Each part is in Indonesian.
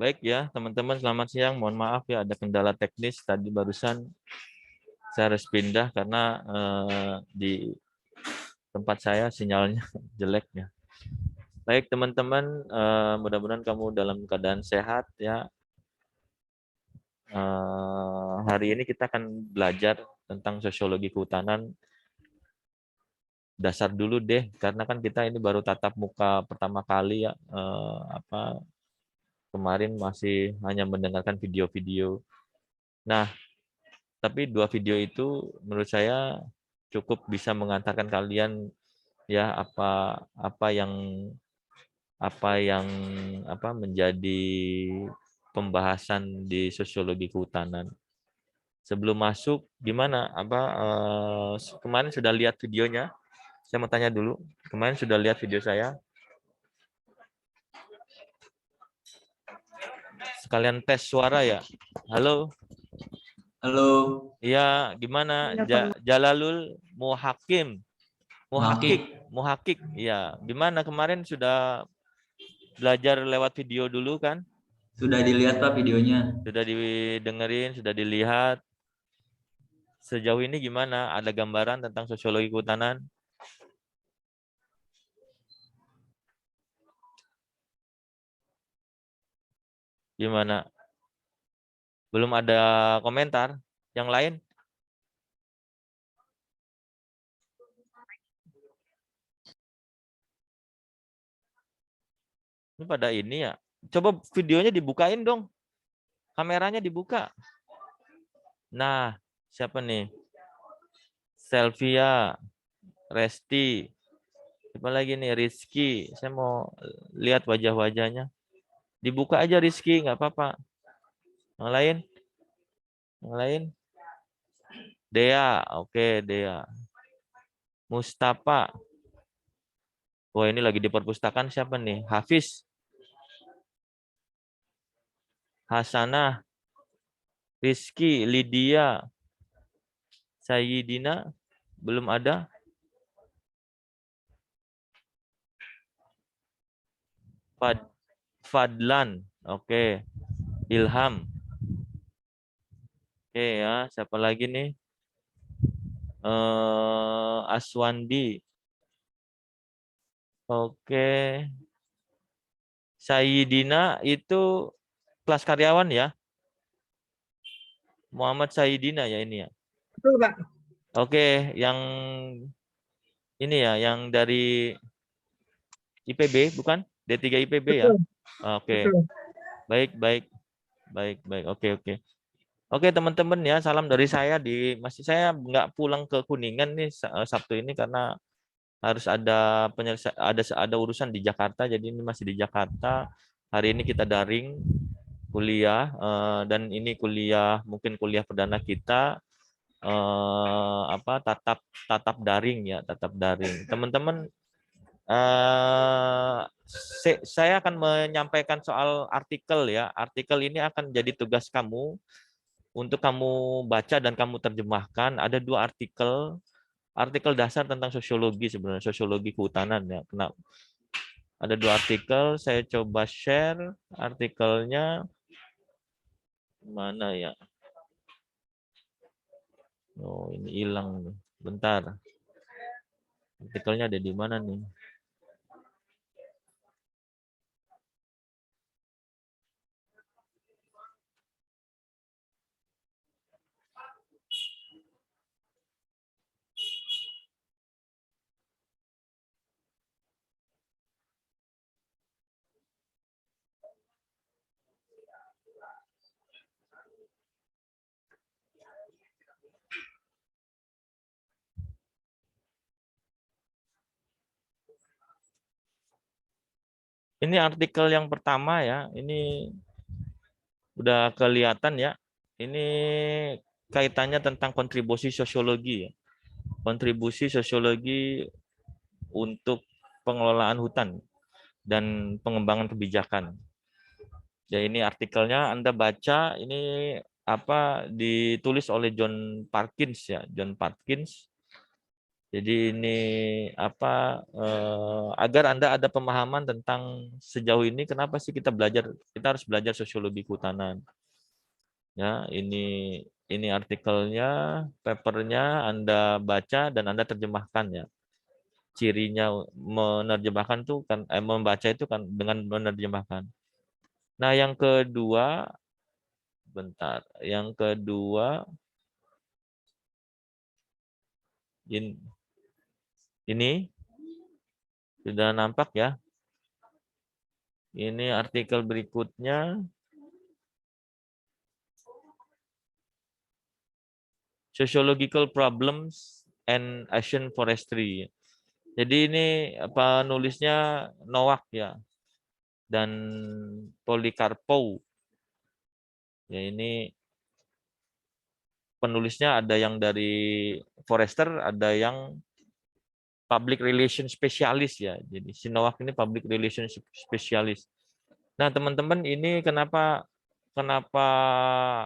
Baik ya, teman-teman, selamat siang. Mohon maaf ya, ada kendala teknis tadi barusan saya harus pindah karena di tempat saya sinyalnya jelek ya. Baik teman-teman, mudah-mudahan kamu dalam keadaan sehat ya. Hari ini kita akan belajar tentang sosiologi kehutanan. Dasar dulu deh, karena kan kita ini baru tatap muka pertama kali ya. Kemarin masih hanya mendengarkan video-video. Nah, tapi dua video itu menurut saya cukup bisa mengantarkan kalian ya apa yang menjadi pembahasan di sosiologi kehutanan. Sebelum masuk, gimana? Kemarin sudah lihat videonya? Saya mau tanya dulu. Kemarin sudah lihat video saya? Sekalian tes suara ya. Halo. Halo. Iya, gimana? Jalalul Muhakim. Muhakik. Iya, gimana kemarin sudah belajar lewat video dulu kan? Sudah dilihat Pak videonya? Sudah didengerin, sudah dilihat. Sejauh ini gimana? Ada gambaran tentang sosiologi kehutanan? Gimana? Belum ada komentar? Yang lain? Ini pada ini ya. Coba videonya dibukain dong. Kameranya dibuka. Nah, siapa nih? Selvia, Resti. Siapa lagi nih? Rizky. Saya mau lihat wajah-wajahnya. Dibuka aja Rizky, nggak apa-apa. Yang lain? Yang lain? Dea, oke Dea. Mustafa. Wah, ini lagi di perpustakaan siapa nih? Hafiz. Hasanah. Rizky, Lydia. Sayyidina. Belum ada. Fadlan. Oke. Ilham. Oke ya, siapa lagi nih? Aswandi. Oke. Sayyidina itu kelas karyawan ya? Muhammad Sayyidina ya ini ya? Betul, Pak. Oke, yang ini ya, yang dari IPB bukan? D3 IPB ya? Betul, Oke. betul. Baik. Oke. Oke teman-teman ya, salam dari saya saya nggak pulang ke Kuningan nih Sabtu ini karena harus ada urusan di Jakarta, jadi ini masih di Jakarta. Hari ini kita daring kuliah dan ini mungkin kuliah perdana kita tatap daring ya, tatap daring. Teman-teman, saya akan menyampaikan soal artikel ya. Artikel ini akan jadi tugas kamu untuk kamu baca dan kamu terjemahkan. Ada dua artikel dasar tentang sosiologi sebenarnya, sosiologi kehutanan ya. Ada dua artikel, saya coba share artikelnya. Mana ya? Oh, ini hilang nih. Bentar. Artikelnya ada di mana nih? Ini artikel yang pertama ya. Ini udah kelihatan ya. Ini kaitannya tentang kontribusi sosiologi ya. Kontribusi sosiologi untuk pengelolaan hutan dan pengembangan kebijakan. Ya ini artikelnya Anda baca, ini ditulis oleh John Parkins ya, John Parkins. Jadi ini apa agar Anda ada pemahaman tentang sejauh ini kenapa sih kita harus belajar sosiologi kehutanan. Ya, ini artikelnya, papernya Anda baca dan Anda terjemahkan ya. Cirinya menerjemahkan tuh kan membaca itu kan dengan menerjemahkan. Nah, yang kedua bentar, yang kedua ini sudah nampak ya. Ini artikel berikutnya. Sociological Problems and Asian Forestry. Jadi ini penulisnya Nowak ya dan Polikarpov. Ya ini penulisnya ada yang dari forester, ada yang public relation specialist ya. Jadi si Nowak ini public relation specialist. Nah, teman-teman, ini kenapa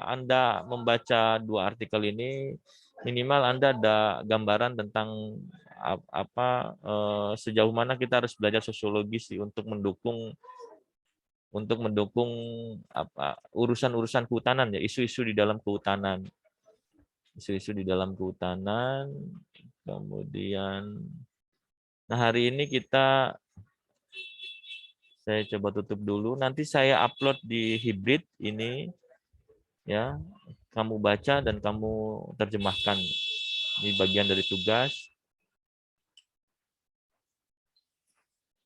Anda membaca dua artikel ini, minimal Anda ada gambaran tentang sejauh mana kita harus belajar sosiologi sih untuk mendukung urusan-urusan kehutanan ya, isu-isu di dalam kehutanan. Isu-isu di dalam kehutanan. Kemudian hari ini saya coba tutup dulu. Nanti saya upload di hybrid ini ya. Kamu baca dan kamu terjemahkan. Ini bagian dari tugas.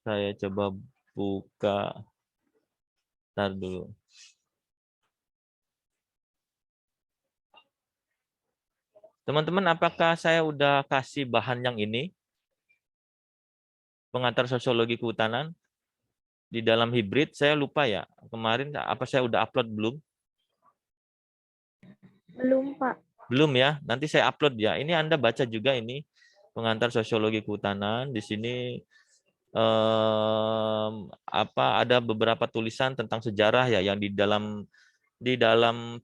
Saya coba buka. Ntar dulu. Teman-teman, apakah saya udah kasih bahan yang ini? Pengantar sosiologi kehutanan di dalam hybrid. Saya lupa ya. Kemarin apa saya udah upload belum? Belum, Pak. Belum ya. Nanti saya upload ya. Ini Anda baca juga ini pengantar sosiologi kehutanan. Di sini ada beberapa tulisan tentang sejarah ya yang di dalam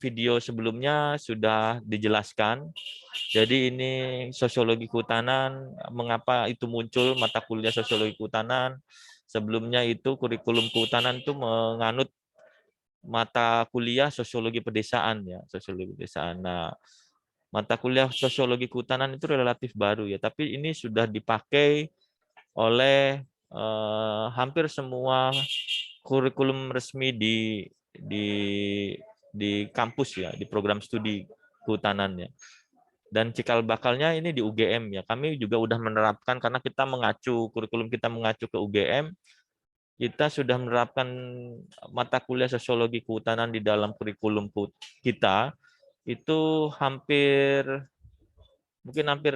video sebelumnya sudah dijelaskan. Jadi ini sosiologi kehutanan, mengapa itu muncul mata kuliah sosiologi kehutanan. Sebelumnya itu kurikulum kehutanan itu menganut mata kuliah sosiologi pedesaan ya, sosiologi pedesaan. Nah, mata kuliah sosiologi kehutanan itu relatif baru ya, tapi ini sudah dipakai oleh hampir semua kurikulum resmi di kampus ya, di program studi kehutanannya. Dan cikal bakalnya ini di UGM ya. Kami juga udah menerapkan karena kurikulum kita mengacu ke UGM. Kita sudah menerapkan mata kuliah sosiologi kehutanan di dalam kurikulum kita itu mungkin hampir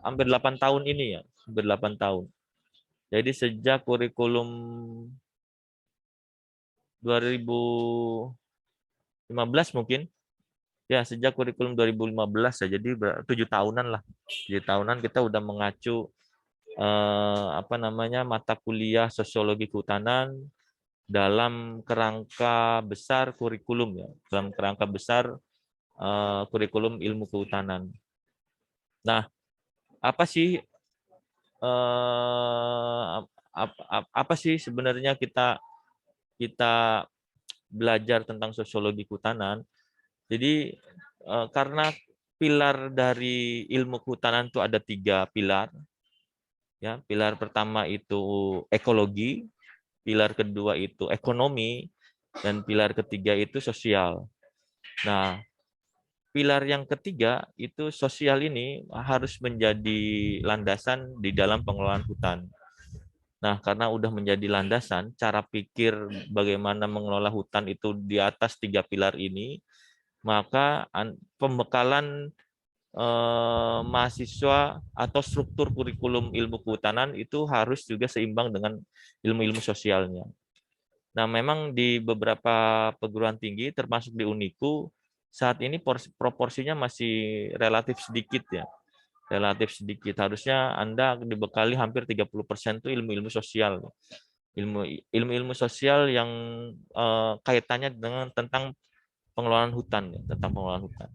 8 tahun ini ya, hampir 8 tahun. Jadi sejak kurikulum 2015 mungkin, ya sejak kurikulum 2015 ya, jadi 7 tahunan lah. 7 tahunan kita udah mengacu mata kuliah sosiologi kehutanan dalam kerangka besar kurikulum ya, dalam kerangka besar kurikulum ilmu kehutanan. Nah, apa sih sebenarnya kita belajar tentang sosiologi kehutanan? Jadi karena pilar dari ilmu kehutanan itu ada 3 pilar. Ya, pilar pertama itu ekologi, pilar kedua itu ekonomi, dan pilar ketiga itu sosial. Nah, pilar yang ketiga itu sosial ini harus menjadi landasan di dalam pengelolaan hutan. Nah, karena udah menjadi landasan, cara pikir bagaimana mengelola hutan itu di atas 3 pilar ini, maka pembekalan mahasiswa atau struktur kurikulum ilmu kehutanan itu harus juga seimbang dengan ilmu-ilmu sosialnya. Nah, memang di beberapa perguruan tinggi, termasuk di Uniku, saat ini proporsinya masih relatif sedikit ya. Relatif sedikit. Harusnya Anda dibekali hampir 30% itu ilmu-ilmu sosial. Ilmu-ilmu sosial yang kaitannya dengan tentang pengelolaan hutan, tentang pengelolaan hutan.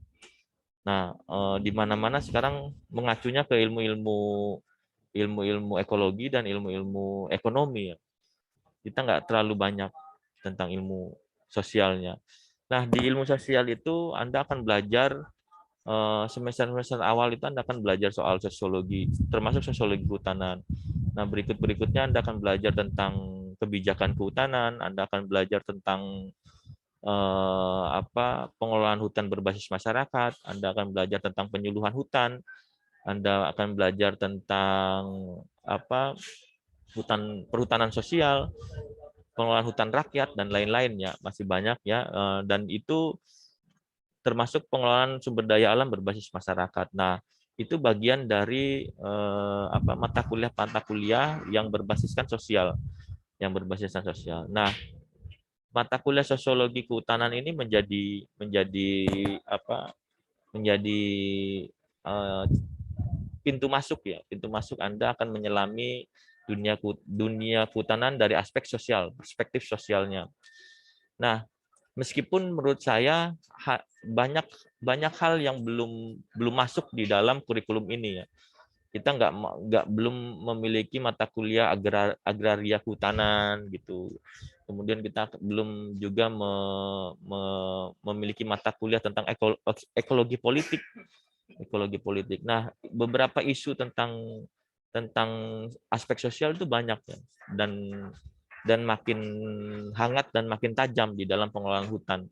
Nah, di mana-mana sekarang mengacunya ke ilmu-ilmu ekologi dan ilmu-ilmu ekonomi ya. Kita nggak terlalu banyak tentang ilmu sosialnya. Nah, di ilmu sosial itu Anda akan belajar semester-semester awal itu Anda akan belajar soal sosiologi, termasuk sosiologi kehutanan. Nah, berikutnya Anda akan belajar tentang kebijakan kehutanan, Anda akan belajar tentang pengelolaan hutan berbasis masyarakat, Anda akan belajar tentang penyuluhan hutan, Anda akan belajar tentang perhutanan sosial, pengelolaan hutan rakyat dan lain-lainnya, masih banyak ya, dan itu termasuk pengelolaan sumber daya alam berbasis masyarakat. Nah, itu bagian dari mata kuliah yang berbasiskan sosial, Nah, mata kuliah sosiologi kehutanan ini menjadi uh, pintu masuk ya, pintu masuk Anda akan menyelami dunia kehutanan dari aspek sosial, perspektif sosialnya. Nah, meskipun menurut saya banyak hal yang belum masuk di dalam kurikulum ini ya. Kita belum memiliki mata kuliah agraria kehutanan gitu. Kemudian kita belum juga memiliki mata kuliah tentang ekologi politik. Nah, beberapa isu tentang aspek sosial itu banyak ya, dan makin hangat dan makin tajam di dalam pengelolaan hutan.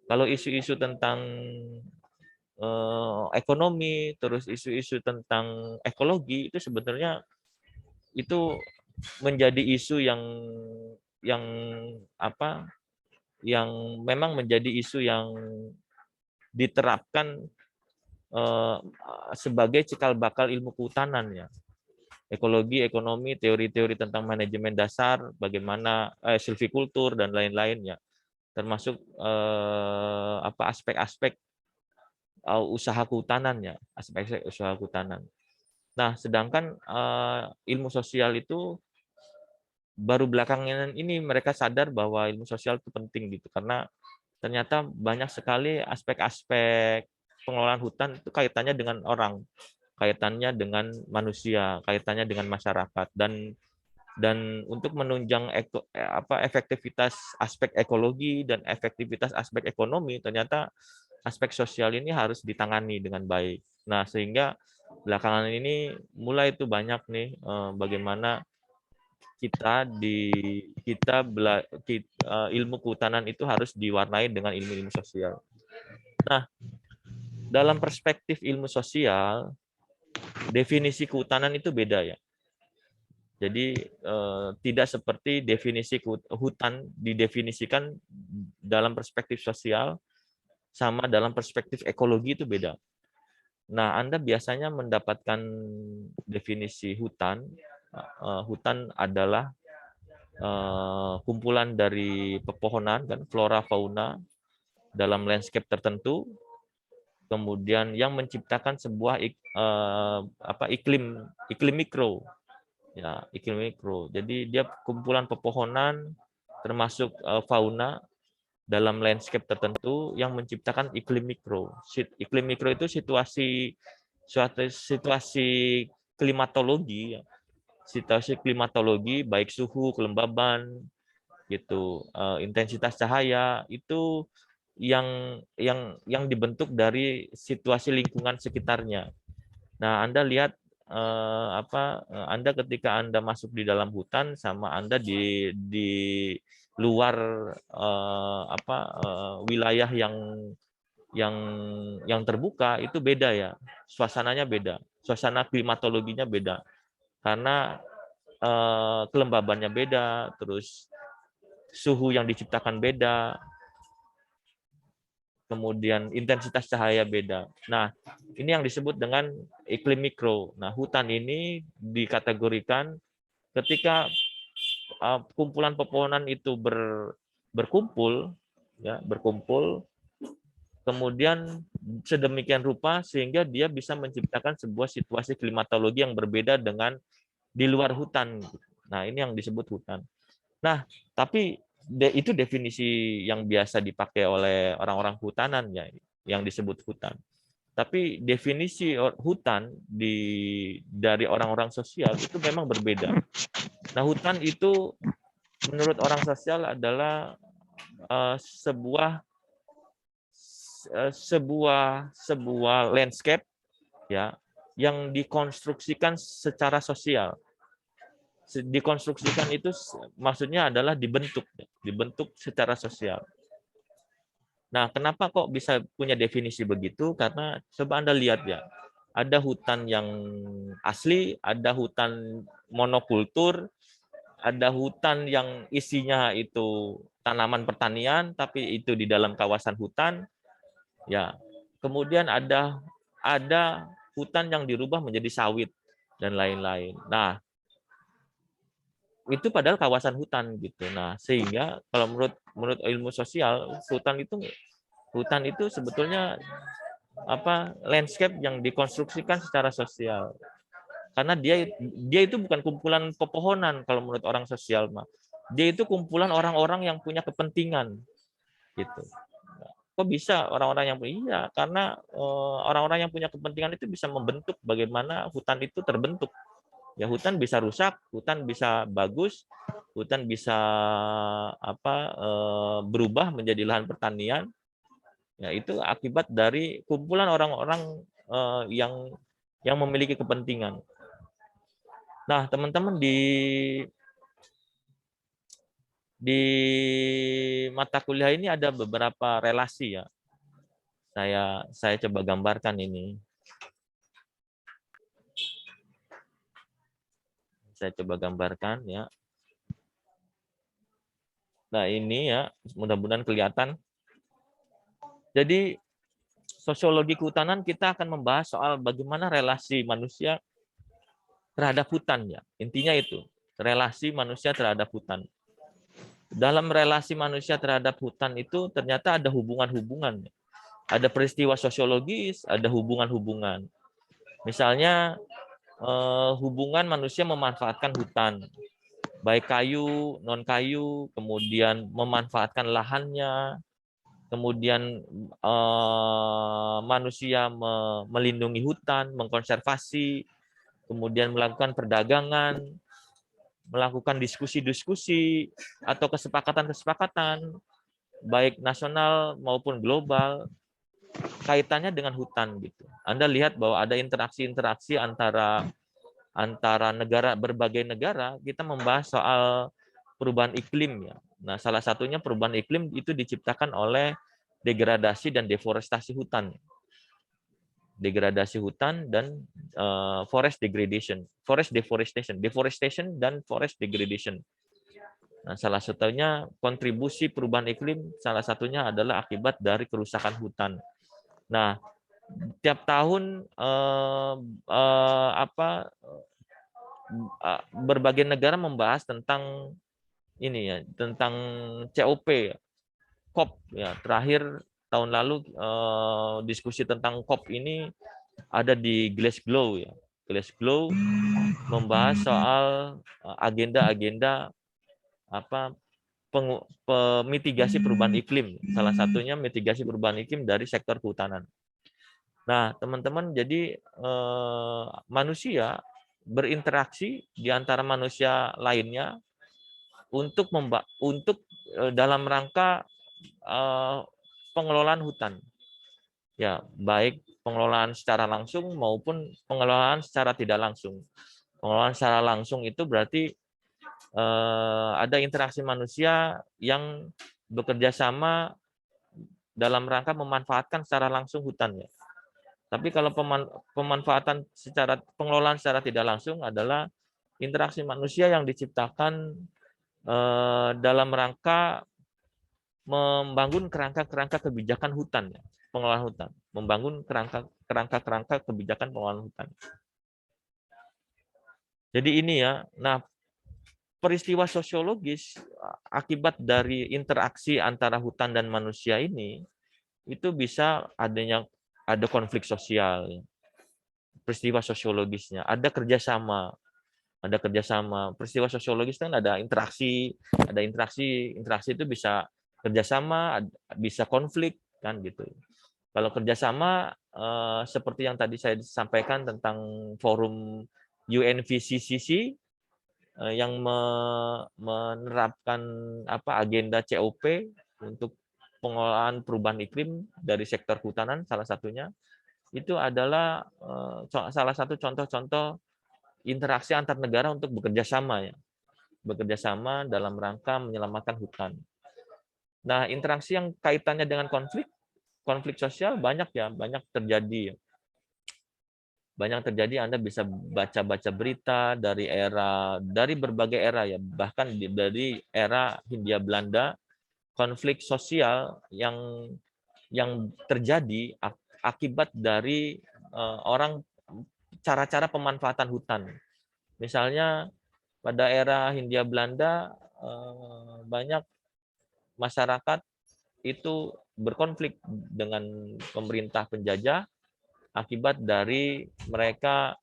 Kalau isu-isu tentang ekonomi, terus isu-isu tentang ekologi itu sebenarnya itu menjadi isu yang apa yang memang menjadi isu yang diterapkan sebagai cikal bakal ilmu kehutanan ya. Ekologi, ekonomi, teori-teori tentang manajemen dasar, bagaimana silvikultur dan lain-lainnya, termasuk aspek-aspek usaha kehutanan ya, aspek usaha kehutanan. Nah, sedangkan ilmu sosial itu baru belakangan ini mereka sadar bahwa ilmu sosial itu penting gitu, karena ternyata banyak sekali aspek-aspek pengelolaan hutan itu kaitannya dengan orang, kaitannya dengan manusia, kaitannya dengan masyarakat, dan untuk menunjang efektivitas aspek ekologi dan efektivitas aspek ekonomi, ternyata aspek sosial ini harus ditangani dengan baik. Nah, sehingga belakangan ini mulai itu banyak nih bagaimana ilmu kehutanan itu harus diwarnai dengan ilmu-ilmu sosial. Nah, dalam perspektif ilmu sosial, definisi kehutanan itu beda ya. Jadi tidak seperti definisi hutan didefinisikan dalam perspektif sosial sama dalam perspektif ekologi itu beda. Nah, Anda biasanya mendapatkan definisi hutan. Hutan adalah kumpulan dari pepohonan kan, flora fauna dalam landscape tertentu, kemudian yang menciptakan sebuah iklim mikro ya, iklim mikro. Jadi dia kumpulan pepohonan termasuk fauna dalam landscape tertentu yang menciptakan iklim mikro. Iklim mikro itu situasi klimatologi, baik suhu, kelembaban, gitu, intensitas cahaya itu yang dibentuk dari situasi lingkungan sekitarnya. Nah, Anda lihat Anda ketika Anda masuk di dalam hutan sama Anda di luar wilayah yang yang terbuka itu beda ya. Suasananya beda. Suasana klimatologinya beda. Karena kelembabannya beda, terus suhu yang diciptakan beda, kemudian intensitas cahaya beda. Nah, ini yang disebut dengan iklim mikro. Nah, hutan ini dikategorikan ketika kumpulan pepohonan itu berkumpul, ya, kemudian sedemikian rupa sehingga dia bisa menciptakan sebuah situasi klimatologi yang berbeda dengan di luar hutan. Nah, ini yang disebut hutan. Nah, tapi itu definisi yang biasa dipakai oleh orang-orang kehutanan ya, yang disebut hutan. Tapi definisi hutan dari orang-orang sosial itu memang berbeda. Nah, hutan itu menurut orang sosial adalah sebuah landscape ya yang dikonstruksikan secara sosial. Dikonstruksikan itu maksudnya adalah dibentuk secara sosial. Nah, kenapa kok bisa punya definisi begitu? Karena coba Anda lihat ya, ada hutan yang asli, ada hutan monokultur, ada hutan yang isinya itu tanaman pertanian, tapi itu di dalam kawasan hutan. Ya, kemudian ada hutan yang dirubah menjadi sawit dan lain-lain. Nah, itu padahal kawasan hutan gitu. Nah, sehingga kalau menurut ilmu sosial, hutan itu sebetulnya landscape yang dikonstruksikan secara sosial. Karena dia itu bukan kumpulan pepohonan kalau menurut orang sosial mah. Dia itu kumpulan orang-orang yang punya kepentingan gitu. Kok bisa orang-orang yang iya, karena orang-orang yang punya kepentingan itu bisa membentuk bagaimana hutan itu terbentuk. Ya, hutan bisa rusak, hutan bisa bagus, hutan bisa berubah menjadi lahan pertanian. Ya, itu akibat dari kumpulan orang-orang yang memiliki kepentingan. Nah, teman-teman di mata kuliah ini ada beberapa relasi ya. Saya coba gambarkan ini. Saya coba gambarkan ya. Nah, ini ya, mudah-mudahan kelihatan. Jadi, sosiologi kehutanan kita akan membahas soal bagaimana relasi manusia terhadap hutan ya. Intinya itu, relasi manusia terhadap hutan. Dalam relasi manusia terhadap hutan itu ternyata ada hubungan-hubungan. Ada peristiwa sosiologis, ada hubungan-hubungan. Misalnya hubungan manusia memanfaatkan hutan, baik kayu, non kayu, kemudian memanfaatkan lahannya, kemudian manusia melindungi hutan, mengkonservasi, kemudian melakukan perdagangan, melakukan diskusi-diskusi atau kesepakatan-kesepakatan, baik nasional maupun global, kaitannya dengan hutan gitu. Anda lihat bahwa ada interaksi-interaksi antara berbagai negara. Kita membahas soal perubahan iklim ya. Nah, salah satunya perubahan iklim itu diciptakan oleh degradasi dan deforestasi hutan. Degradasi hutan dan forest degradation, forest deforestation dan forest degradation. Nah, salah satunya kontribusi perubahan iklim, salah satunya adalah akibat dari kerusakan hutan. Nah, tiap tahun berbagai negara membahas tentang ini ya, tentang COP, COP ya. Terakhir tahun lalu diskusi tentang COP ini ada di Glasgow ya. Glasgow membahas soal agenda-agenda mitigasi perubahan iklim. Salah satunya mitigasi perubahan iklim dari sektor kehutanan. Nah, teman-teman, jadi manusia berinteraksi di antara manusia lainnya untuk dalam rangka pengelolaan hutan. Ya, baik pengelolaan secara langsung maupun pengelolaan secara tidak langsung. Pengelolaan secara langsung itu berarti ada interaksi manusia yang bekerja sama dalam rangka memanfaatkan secara langsung hutannya. Tapi kalau pengelolaan secara tidak langsung adalah interaksi manusia yang diciptakan dalam rangka membangun kerangka-kerangka kebijakan hutan, pengelolaan hutan, membangun kerangka-kerangka kebijakan pengelolaan hutan. Jadi ini ya, nah peristiwa sosiologis akibat dari interaksi antara hutan dan manusia ini itu bisa ada konflik sosial, peristiwa sosiologisnya, ada kerjasama. Peristiwa sosiologis kan ada interaksi itu bisa kerjasama, bisa konflik kan gitu. Kalau kerjasama seperti yang tadi saya sampaikan tentang forum UNVCCC yang menerapkan agenda COP untuk pengelolaan perubahan iklim dari sektor kehutanan, salah satunya itu adalah salah satu contoh-contoh interaksi antar negara untuk bekerja sama dalam rangka menyelamatkan hutan. Nah, interaksi yang kaitannya dengan konflik sosial banyak terjadi. Anda bisa baca-baca berita dari berbagai era ya, bahkan dari era Hindia Belanda, konflik sosial yang terjadi akibat dari cara-cara pemanfaatan hutan. Misalnya pada era Hindia Belanda banyak masyarakat itu berkonflik dengan pemerintah penjajah akibat dari mereka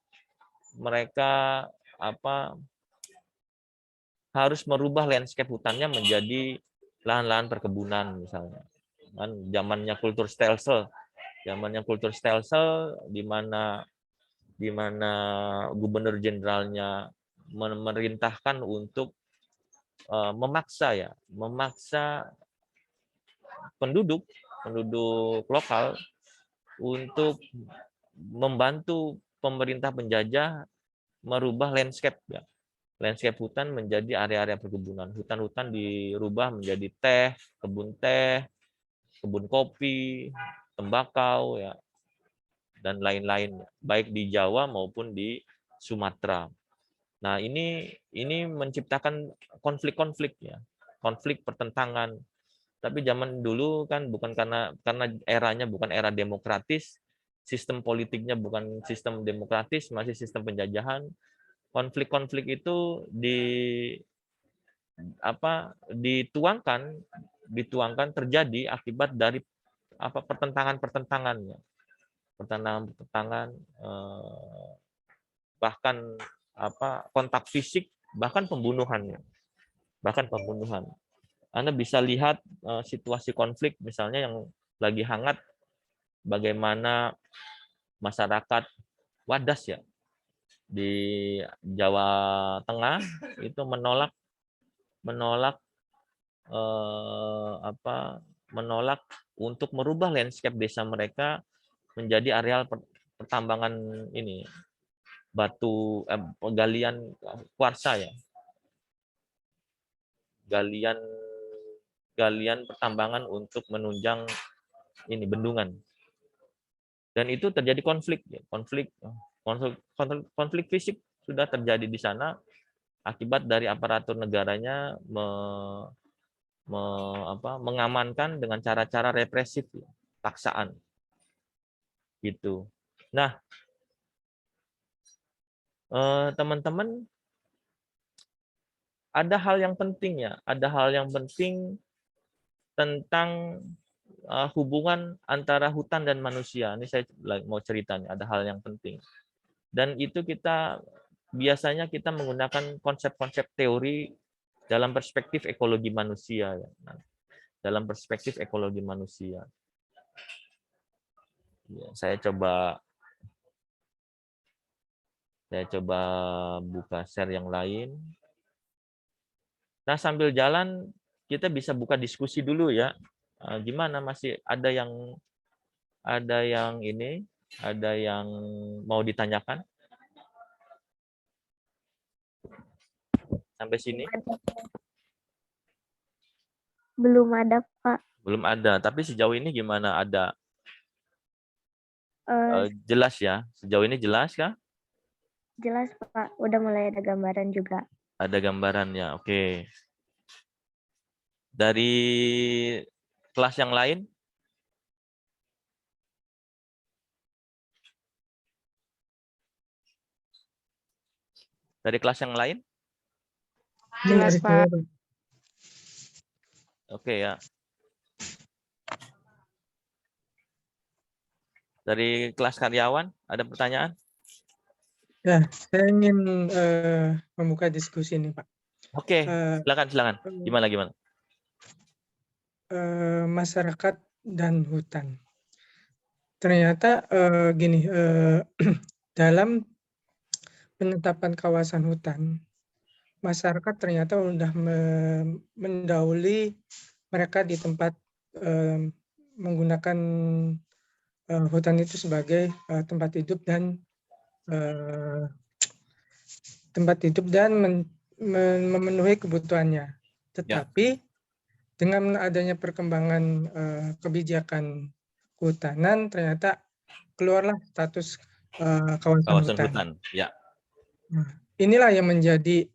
harus merubah landscape hutannya menjadi lahan-lahan perkebunan misalnya. Kan zamannya kultur Stelsel di mana gubernur jenderalnya memerintahkan untuk memaksa penduduk lokal untuk membantu pemerintah penjajah merubah landscape hutan menjadi area-area perkebunan. Hutan-hutan dirubah menjadi kebun kopi, tembakau ya, dan lain-lain, baik di Jawa maupun di Sumatera. Nah, ini menciptakan konflik pertentangan. Tapi zaman dulu kan bukan karena eranya bukan era demokratis, sistem politiknya bukan sistem demokratis, masih sistem penjajahan. Konflik-konflik itu dituangkan terjadi akibat dari pertentangan-pertentangannya. Pertentangan bahkan kontak fisik, bahkan pembunuhan. Anda bisa lihat situasi konflik misalnya yang lagi hangat, bagaimana masyarakat Wadas ya di Jawa Tengah itu menolak untuk merubah landscape desa mereka menjadi areal pertambangan galian kuarsa ya. Galian pertambangan untuk menunjang bendungan. Dan itu terjadi konflik fisik sudah terjadi di sana akibat dari aparatur negaranya mengamankan dengan cara-cara represif, paksaan. Gitu. Nah, teman-teman, ada hal yang penting tentang hubungan antara hutan dan manusia. Ini saya mau cerita nih, ada hal yang penting. Dan itu biasanya kita menggunakan konsep-konsep teori dalam perspektif ekologi manusia. Ya, saya coba buka share yang lain. Nah, sambil jalan kita bisa buka diskusi dulu ya. Gimana, masih ada yang mau ditanyakan? Sampai sini? Belum ada, Pak. Belum ada, tapi sejauh ini gimana? Ada jelas ya? Sejauh ini jelas kah? Jelas, Pak. Udah mulai ada gambaran juga. Ada gambarannya, oke. Dari kelas yang lain? Dari kelas yang lain? Jelas, Pak. Oke ya. Dari kelas karyawan, ada pertanyaan? Ya, saya ingin membuka diskusi ini, Pak. Oke, silakan. Gimana? Masyarakat dan hutan. ternyata gini, dalam penetapan kawasan hutan, masyarakat ternyata sudah mendahului mereka di tempat menggunakan hutan itu sebagai tempat hidup dan memenuhi kebutuhannya. Tetapi dengan adanya perkembangan kebijakan kehutanan, ternyata keluarlah status kawasan Kawasan hutan. hutan. Ya. Nah, inilah yang menjadi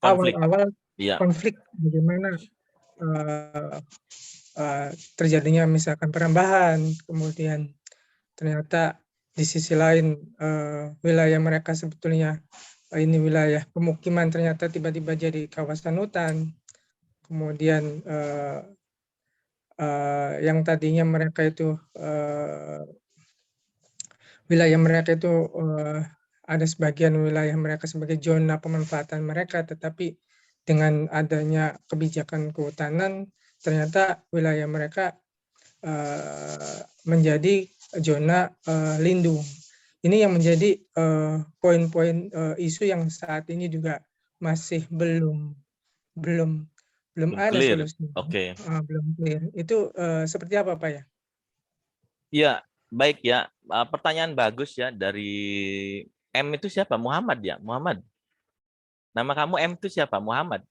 Konflik. awal-awal Iya. konflik, bagaimana terjadinya misalkan perambahan, kemudian ternyata di sisi lain wilayah mereka sebetulnya ini wilayah pemukiman, ternyata tiba-tiba jadi kawasan hutan. Kemudian yang tadinya mereka itu wilayah mereka itu ada sebagian wilayah mereka sebagai zona pemanfaatan mereka, tetapi dengan adanya kebijakan kehutanan, ternyata wilayah mereka menjadi zona lindung. Ini yang menjadi poin-poin isu yang saat ini juga masih belum ada clear. solusinya. Oke. Belum clear. Itu seperti apa, Pak ya? Ya, baik ya. Pertanyaan bagus ya dari M itu siapa? Muhammad ya? Muhammad. Nama kamu M itu siapa? Muhammad.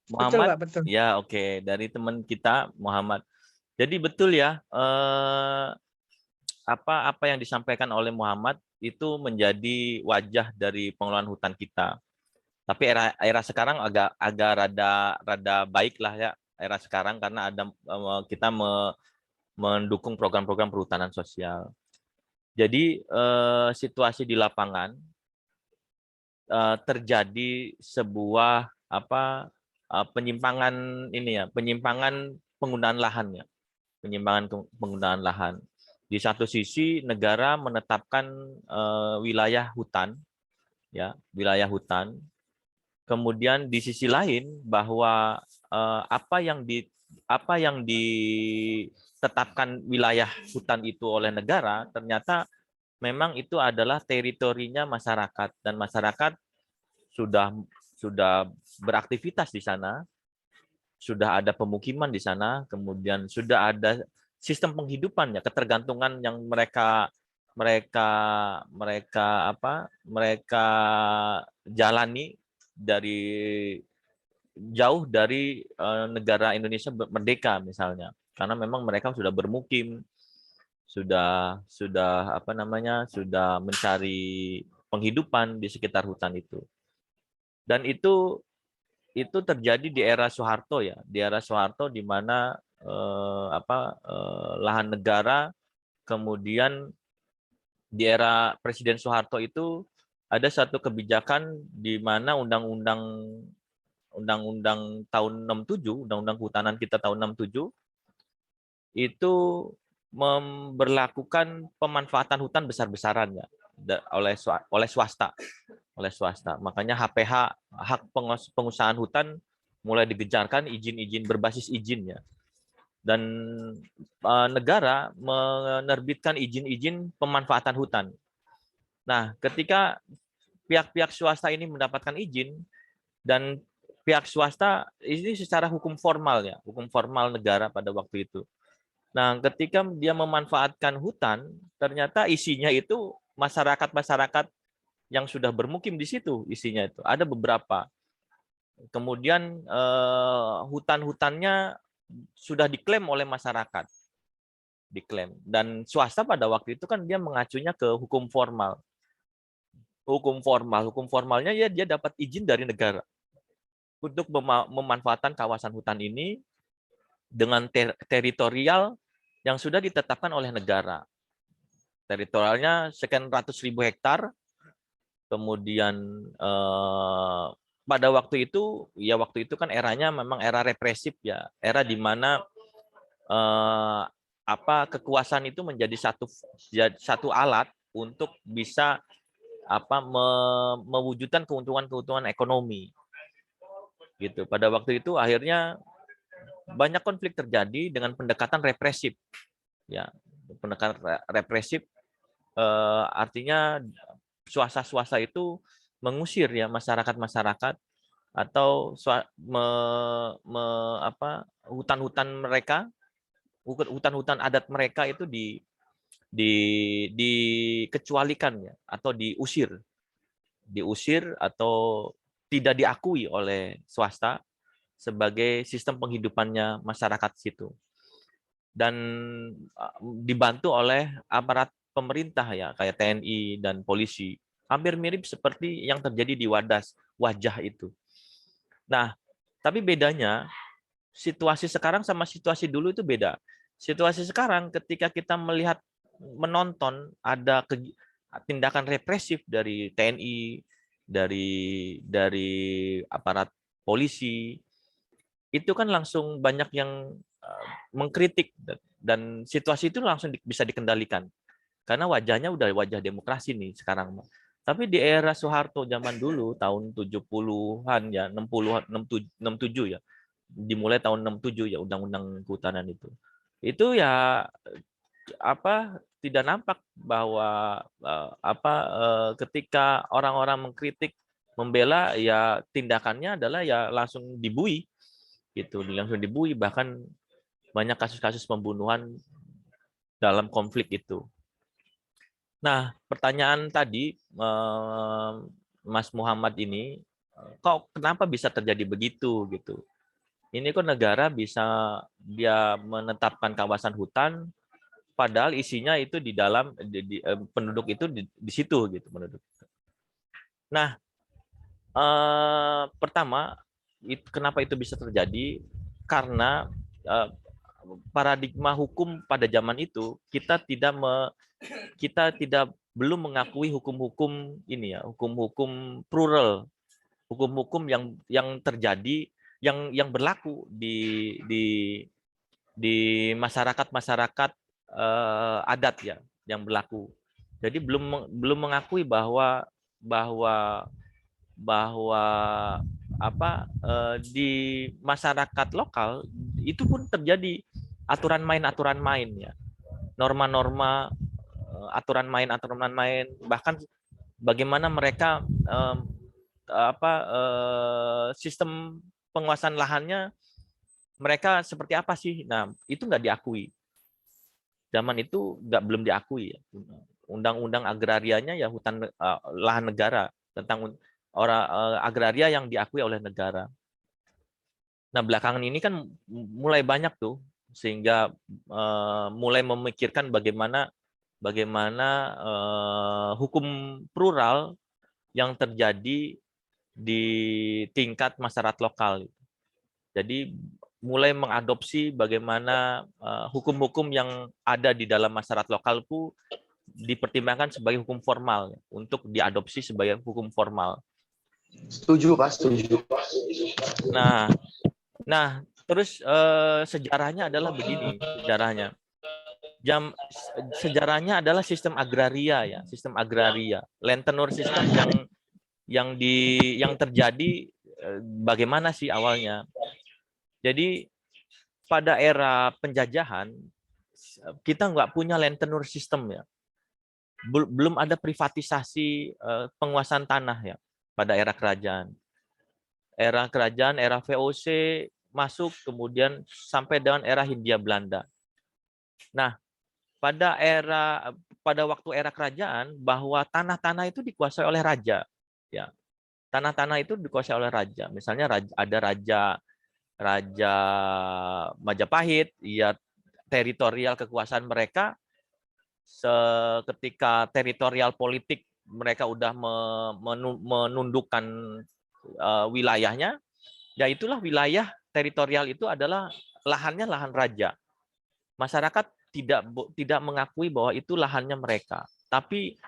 Betul, Muhammad. Pak, betul. Ya, oke. Dari teman kita Muhammad. Jadi betul ya, apa yang disampaikan oleh Muhammad itu menjadi wajah dari pengelolaan hutan kita. Tapi era sekarang agak rada baik lah ya era sekarang karena ada kita mendukung program-program perhutanan sosial. Jadi situasi di lapangan terjadi sebuah penyimpangan penyimpangan penggunaan lahan ya, penyimpangan penggunaan lahan. Di satu sisi negara menetapkan wilayah hutan, ya wilayah hutan. Kemudian di sisi lain bahwa apa yang ditetapkan wilayah hutan itu oleh negara ternyata memang itu adalah teritorinya masyarakat dan masyarakat sudah beraktivitas di sana, sudah ada pemukiman di sana, kemudian sudah ada sistem penghidupannya, ketergantungan yang mereka jalani dari jauh dari negara Indonesia merdeka misalnya, karena memang mereka sudah bermukim, sudah mencari penghidupan di sekitar hutan itu. Dan itu terjadi di era Soeharto ya, di era Soeharto di mana lahan negara, kemudian di era Presiden Soeharto itu ada satu kebijakan di mana undang-undang tahun 67, undang-undang kehutanan kita tahun 67 itu memberlakukan pemanfaatan hutan besar-besaran ya oleh swasta. Makanya HPH, hak pengusahaan hutan, mulai digencarkan izin-izin berbasis izin ya. Dan negara menerbitkan izin-izin pemanfaatan hutan. Nah, ketika pihak-pihak swasta ini mendapatkan izin dan pihak swasta ini secara hukum formal ya, hukum formal negara pada waktu itu. Nah, ketika dia memanfaatkan hutan, ternyata isinya itu masyarakat-masyarakat yang sudah bermukim di situ, isinya itu. Ada beberapa. Kemudian hutan-hutannya sudah diklaim oleh masyarakat. Diklaim. Dan swasta pada waktu itu kan dia mengacunya ke hukum formal. Hukum formalnya ya dia dapat izin dari negara untuk memanfaatkan kawasan hutan ini dengan teritorial yang sudah ditetapkan oleh negara. Teritorialnya sekian ratus ribu hektar. Kemudian pada waktu itu kan eranya memang era represif ya, era di mana kekuasaan itu menjadi satu alat untuk bisa mewujudkan keuntungan ekonomi. Gitu. Pada waktu itu akhirnya banyak konflik terjadi dengan pendekatan represif. Ya, pendekatan represif artinya swasta itu mengusir ya masyarakat-masyarakat atau hutan-hutan mereka, hutan-hutan adat mereka itu dikecualikan ya, atau diusir atau tidak diakui oleh swasta sebagai sistem penghidupannya masyarakat situ, dan dibantu oleh aparat pemerintah ya, kayak TNI dan polisi. Hampir mirip seperti yang terjadi di Wajah itu. Nah, tapi bedanya situasi sekarang sama situasi dulu itu beda. Situasi sekarang ketika kita menonton ada tindakan represif dari TNI, dari aparat polisi, itu kan langsung banyak yang mengkritik, dan situasi itu langsung bisa dikendalikan karena wajahnya udah wajah demokrasi nih sekarang. Tapi di era Soeharto zaman dulu tahun 70-an ya, 60-an, 67 ya. Dimulai tahun 67 ya undang-undang kehutanan itu. Itu ya tidak nampak bahwa ketika orang-orang mengkritik, membela, ya tindakannya adalah ya langsung dibui gitu, langsung dibui, bahkan banyak kasus-kasus pembunuhan dalam konflik itu. Nah, pertanyaan tadi Mas Muhammad ini, kok kenapa bisa terjadi begitu gitu? Ini kok negara bisa dia menetapkan kawasan hutan, padahal isinya itu di dalam penduduk itu di situ gitu penduduk. Nah, pertama, kenapa itu bisa terjadi? Karena paradigma hukum pada zaman itu kita belum mengakui hukum-hukum ini ya, hukum-hukum plural, hukum-hukum yang terjadi, yang berlaku di masyarakat adat ya, yang berlaku. Jadi belum mengakui bahwa di masyarakat lokal itu pun terjadi aturan main ya, norma-norma, aturan main, bahkan bagaimana mereka sistem penguasaan lahannya mereka seperti apa sih. Nah, itu nggak diakui. Zaman itu belum diakui ya. Undang-undang agrarianya ya hutan, lahan negara, tentang agraria yang diakui oleh negara. Nah, belakangan ini kan mulai banyak tuh, sehingga mulai memikirkan bagaimana hukum plural yang terjadi di tingkat masyarakat lokal. Jadi mulai mengadopsi bagaimana hukum-hukum yang ada di dalam masyarakat lokal itu dipertimbangkan sebagai hukum formal, untuk diadopsi sebagai hukum formal. Setuju, Pak, setuju. Nah, terus sejarahnya adalah begini, sejarahnya adalah sistem agraria ya, land tenure system yang terjadi bagaimana sih awalnya. Jadi pada era penjajahan kita nggak punya land tenure system ya, belum ada privatisasi penguasaan tanah ya pada era kerajaan, era VOC masuk, kemudian sampai dengan era Hindia Belanda. Nah, pada waktu era kerajaan, bahwa tanah-tanah itu dikuasai oleh raja ya, tanah-tanah itu dikuasai oleh raja. Misalnya ada Raja Majapahit, ya teritorial kekuasaan mereka ketika teritorial politik mereka udah menundukkan wilayahnya, ya itulah wilayah teritorial itu adalah lahannya lahan raja. Masyarakat tidak mengakui bahwa itu lahannya mereka, tapi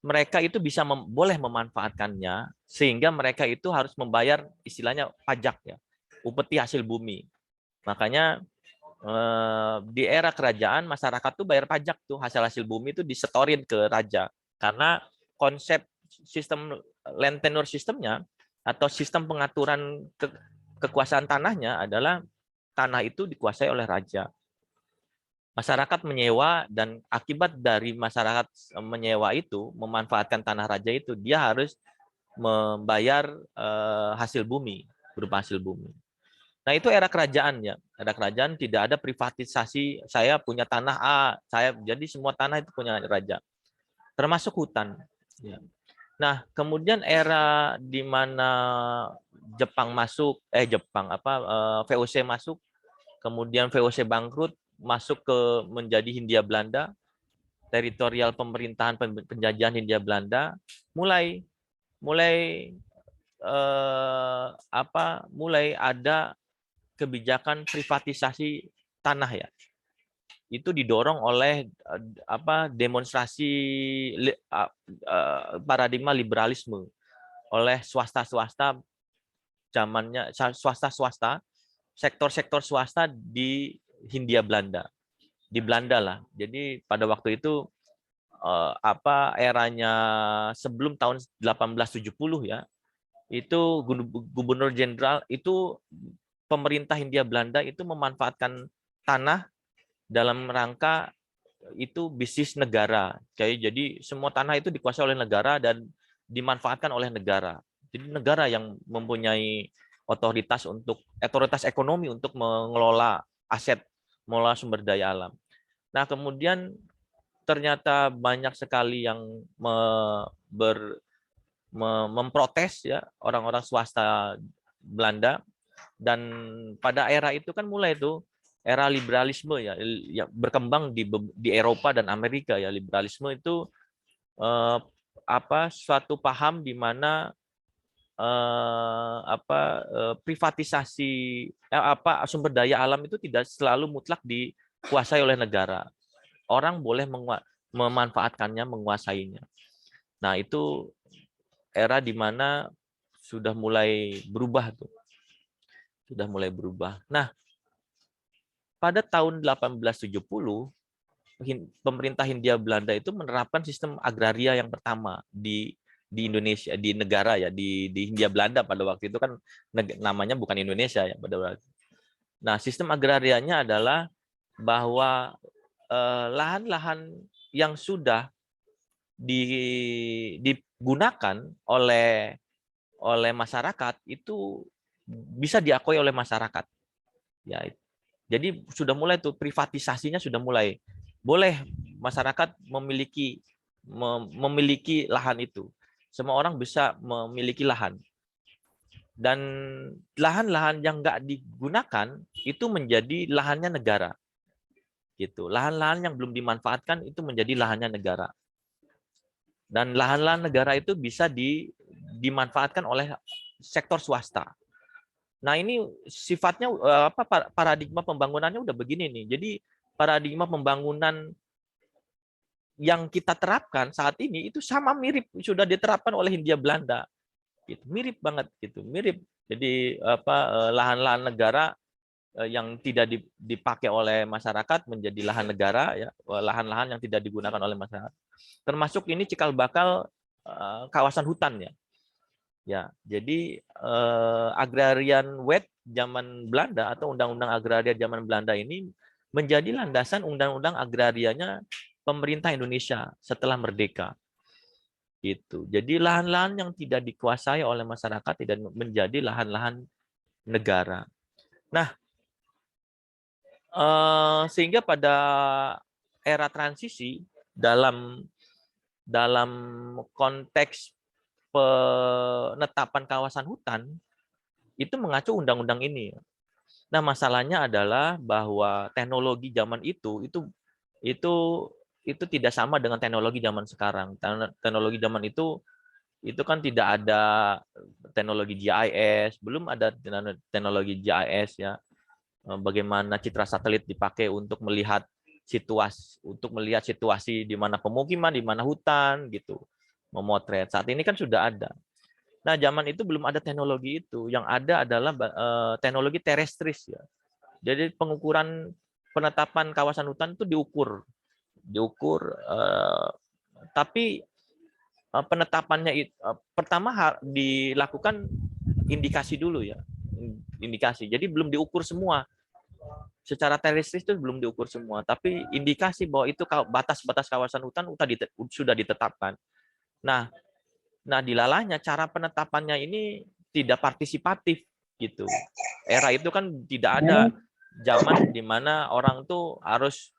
mereka itu boleh memanfaatkannya, sehingga mereka itu harus membayar istilahnya pajak ya, upeti hasil bumi. Makanya di era kerajaan masyarakat tuh bayar pajak tuh, hasil bumi itu disetorin ke raja, karena konsep sistem land tenure systemnya atau sistem pengaturan kekuasaan tanahnya adalah tanah itu dikuasai oleh raja. Masyarakat menyewa, dan akibat dari masyarakat menyewa itu, memanfaatkan tanah raja itu, dia harus membayar hasil bumi, berupa hasil bumi. Nah, itu era kerajaan ya. Era kerajaan tidak ada privatisasi, saya punya tanah A, jadi semua tanah itu punya raja. Termasuk hutan. Ya. Nah, kemudian era di mana Jepang masuk, VOC masuk, kemudian VOC bangkrut, masuk ke menjadi Hindia Belanda, teritorial pemerintahan penjajahan Hindia Belanda, mulai ada kebijakan privatisasi tanah ya. Itu didorong oleh demonstrasi paradigma liberalisme oleh swasta-swasta zamannya, swasta-swasta, sektor-sektor swasta di Hindia Belanda, di Belanda lah. Jadi pada waktu itu eranya sebelum tahun 1870 ya, itu gubernur jenderal itu, pemerintah Hindia Belanda itu memanfaatkan tanah dalam rangka itu bisnis negara. Jadi semua tanah itu dikuasai oleh negara dan dimanfaatkan oleh negara. Jadi negara yang mempunyai otoritas ekonomi untuk mengelola aset, mengelola sumber daya alam. Nah, kemudian ternyata banyak sekali yang memprotes ya, orang-orang swasta Belanda, dan pada era itu kan mulai itu era liberalisme ya, berkembang di Eropa dan Amerika ya. Liberalisme itu suatu paham di mana privatisasi sumber daya alam itu tidak selalu mutlak dikuasai oleh negara. Orang boleh memanfaatkannya, menguasainya. Nah, itu era di mana sudah mulai berubah tuh. Sudah mulai berubah. Nah, pada tahun 1870 pemerintah Hindia Belanda itu menerapkan sistem agraria yang pertama di Indonesia, di negara ya, di Hindia Belanda pada waktu itu kan namanya bukan Indonesia ya pada waktu. Nah, sistem agrarianya adalah bahwa lahan-lahan yang sudah digunakan oleh masyarakat itu bisa diakui oleh masyarakat. Ya, jadi sudah mulai tuh privatisasinya, sudah mulai. Boleh masyarakat memiliki lahan itu. Semua orang bisa memiliki lahan. Dan lahan-lahan yang nggak digunakan itu menjadi lahannya negara. Gitu. Lahan-lahan yang belum dimanfaatkan itu menjadi lahannya negara. Dan lahan-lahan negara itu bisa dimanfaatkan oleh sektor swasta. Nah, ini sifatnya paradigma pembangunannya udah begini nih. Jadi paradigma pembangunan yang kita terapkan saat ini itu sama mirip sudah diterapkan oleh Hindia Belanda. Gitu. Mirip banget gitu, mirip. Jadi lahan-lahan negara yang tidak dipakai oleh masyarakat menjadi lahan negara ya, lahan-lahan yang tidak digunakan oleh masyarakat. Termasuk ini cikal bakal kawasan hutan ya. Ya, jadi agrarian wet zaman Belanda atau undang-undang agraria zaman Belanda ini menjadi landasan undang-undang agrarianya pemerintah Indonesia setelah merdeka. Gitu. Jadi lahan-lahan yang tidak dikuasai oleh masyarakat tidak menjadi lahan-lahan negara. Nah, sehingga pada era transisi dalam konteks penetapan kawasan hutan itu mengacu undang-undang ini. Nah, masalahnya adalah bahwa teknologi zaman itu tidak sama dengan teknologi zaman sekarang. Teknologi zaman itu kan tidak ada teknologi GIS, belum ada teknologi GIS ya. Bagaimana citra satelit dipakai untuk melihat situasi di mana pemukiman, di mana hutan gitu. Memotret. Saat ini kan sudah ada. Nah, zaman itu belum ada teknologi itu. Yang ada adalah teknologi terestris ya. Jadi pengukuran penetapan kawasan hutan itu diukur. Tapi penetapannya pertama dilakukan indikasi dulu ya. Indikasi. Jadi belum diukur semua. secara teoretis itu belum diukur semua, tapi indikasi bahwa itu batas-batas kawasan hutan sudah ditetapkan. Nah, dilalahnya cara penetapannya ini tidak partisipatif gitu. Era itu kan tidak ada zaman di mana orang tuh harus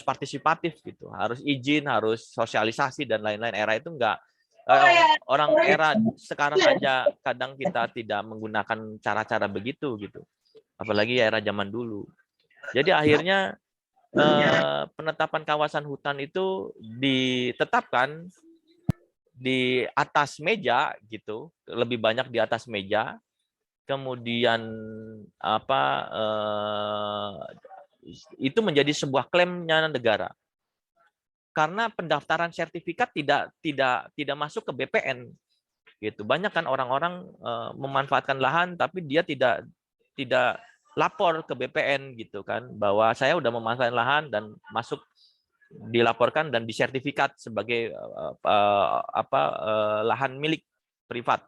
partisipatif gitu, harus izin, harus sosialisasi dan lain-lain. Era itu enggak. Orang era sekarang aja kadang kita tidak menggunakan cara-cara begitu gitu. Apalagi era zaman dulu. Jadi akhirnya penetapan kawasan hutan itu ditetapkan di atas meja gitu, lebih banyak di atas meja. Kemudian itu menjadi sebuah klaimnya negara. Karena pendaftaran sertifikat tidak masuk ke BPN gitu. Banyak kan orang-orang memanfaatkan lahan tapi dia tidak lapor ke BPN gitu kan, bahwa saya udah memanfaatkan lahan dan masuk, dilaporkan dan disertifikat sebagai lahan milik privat.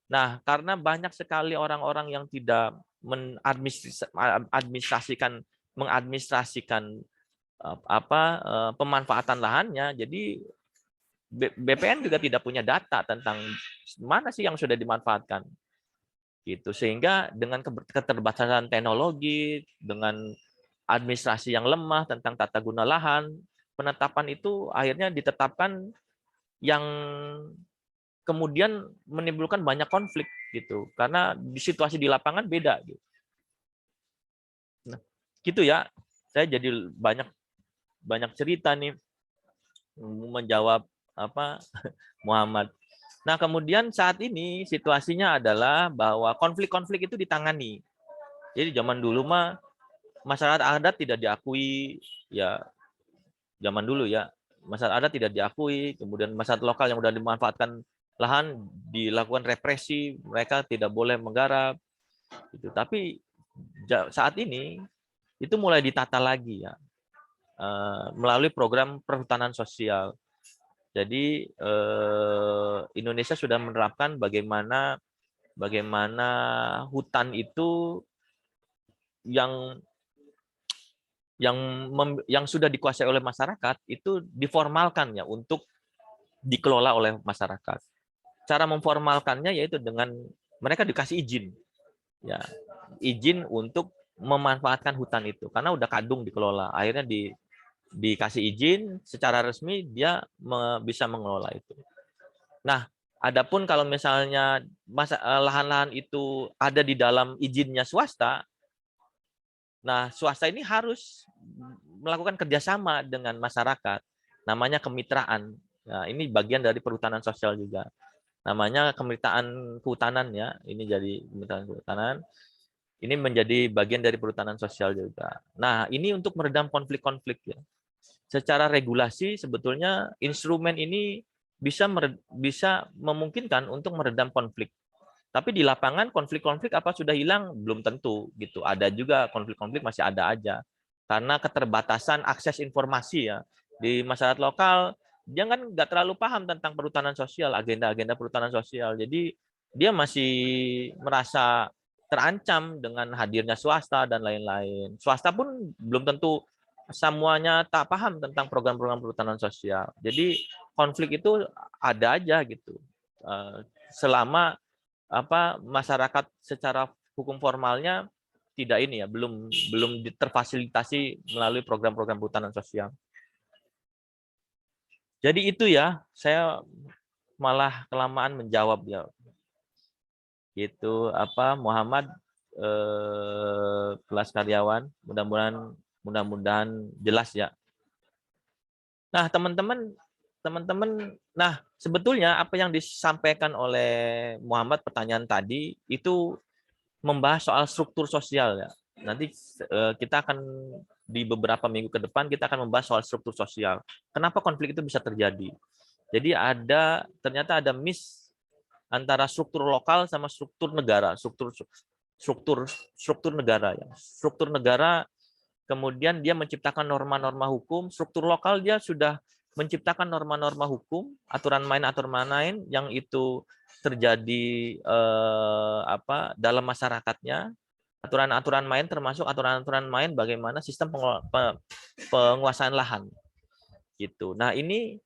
Nah, karena banyak sekali orang-orang yang tidak mengadministrasikan pemanfaatan lahannya, jadi BPN juga tidak punya data tentang mana sih yang sudah dimanfaatkan. Gitu. Sehingga dengan keterbatasan teknologi, dengan administrasi yang lemah tentang tata guna lahan, penetapan itu akhirnya ditetapkan yang kemudian menimbulkan banyak konflik gitu. Karena di situasi di lapangan beda gitu. Nah, gitu ya. Saya jadi banyak cerita nih menjawab Muhammad. Nah, kemudian saat ini situasinya adalah bahwa konflik-konflik itu ditangani. Jadi zaman dulu mah masyarakat adat tidak diakui, ya zaman dulu ya, masyarakat adat tidak diakui, kemudian masyarakat lokal yang sudah dimanfaatkan lahan dilakukan represi, mereka tidak boleh menggarap. Gitu. Tapi saat ini itu mulai ditata lagi ya, melalui program perhutanan sosial. Jadi Indonesia sudah menerapkan bagaimana hutan itu yang sudah dikuasai oleh masyarakat itu diformalkan ya untuk dikelola oleh masyarakat. Cara memformalkannya yaitu dengan mereka dikasih izin, ya izin untuk memanfaatkan hutan itu karena udah kadung dikelola. Akhirnya dikasih izin secara resmi dia bisa mengelola itu. Nah, adapun kalau misalnya lahan-lahan itu ada di dalam izinnya swasta, nah swasta ini harus melakukan kerjasama dengan masyarakat, namanya kemitraan. Nah, ini bagian dari perhutanan sosial juga. Namanya kemitraan kehutanan ya, ini jadi kemitraan kehutanan. Ini menjadi bagian dari perhutanan sosial juga. Nah, ini untuk meredam konflik-konflik ya. Secara regulasi sebetulnya instrumen ini bisa memungkinkan untuk meredam konflik. Tapi di lapangan konflik-konflik apa sudah hilang? Belum tentu gitu. Ada juga konflik-konflik masih ada aja. Karena keterbatasan akses informasi ya. Di masyarakat lokal dia kan nggak terlalu paham tentang perhutanan sosial, agenda-agenda perhutanan sosial. Jadi dia masih merasa terancam dengan hadirnya swasta dan lain-lain. Swasta pun belum tentu semuanya tak paham tentang program-program perhutanan sosial. Jadi konflik itu ada aja gitu. Selama masyarakat secara hukum formalnya tidak ini ya, belum terfasilitasi melalui program-program perhutanan sosial. Jadi itu ya, saya malah kelamaan menjawab ya. Gitu Muhammad kelas karyawan, mudah-mudahan jelas ya. Nah, teman-teman, nah sebetulnya apa yang disampaikan oleh Muhammad pertanyaan tadi itu membahas soal struktur sosial ya. Nanti kita akan di beberapa minggu ke depan kita akan membahas soal struktur sosial. Kenapa konflik itu bisa terjadi? Jadi ternyata ada miss antara struktur lokal sama struktur negara, struktur negara ya. Struktur negara kemudian dia menciptakan norma-norma hukum, struktur lokal dia sudah menciptakan norma-norma hukum, aturan main yang itu terjadi dalam masyarakatnya Aturan-aturan main termasuk aturan-aturan main bagaimana sistem penguasaan lahan. Gitu. Nah, ini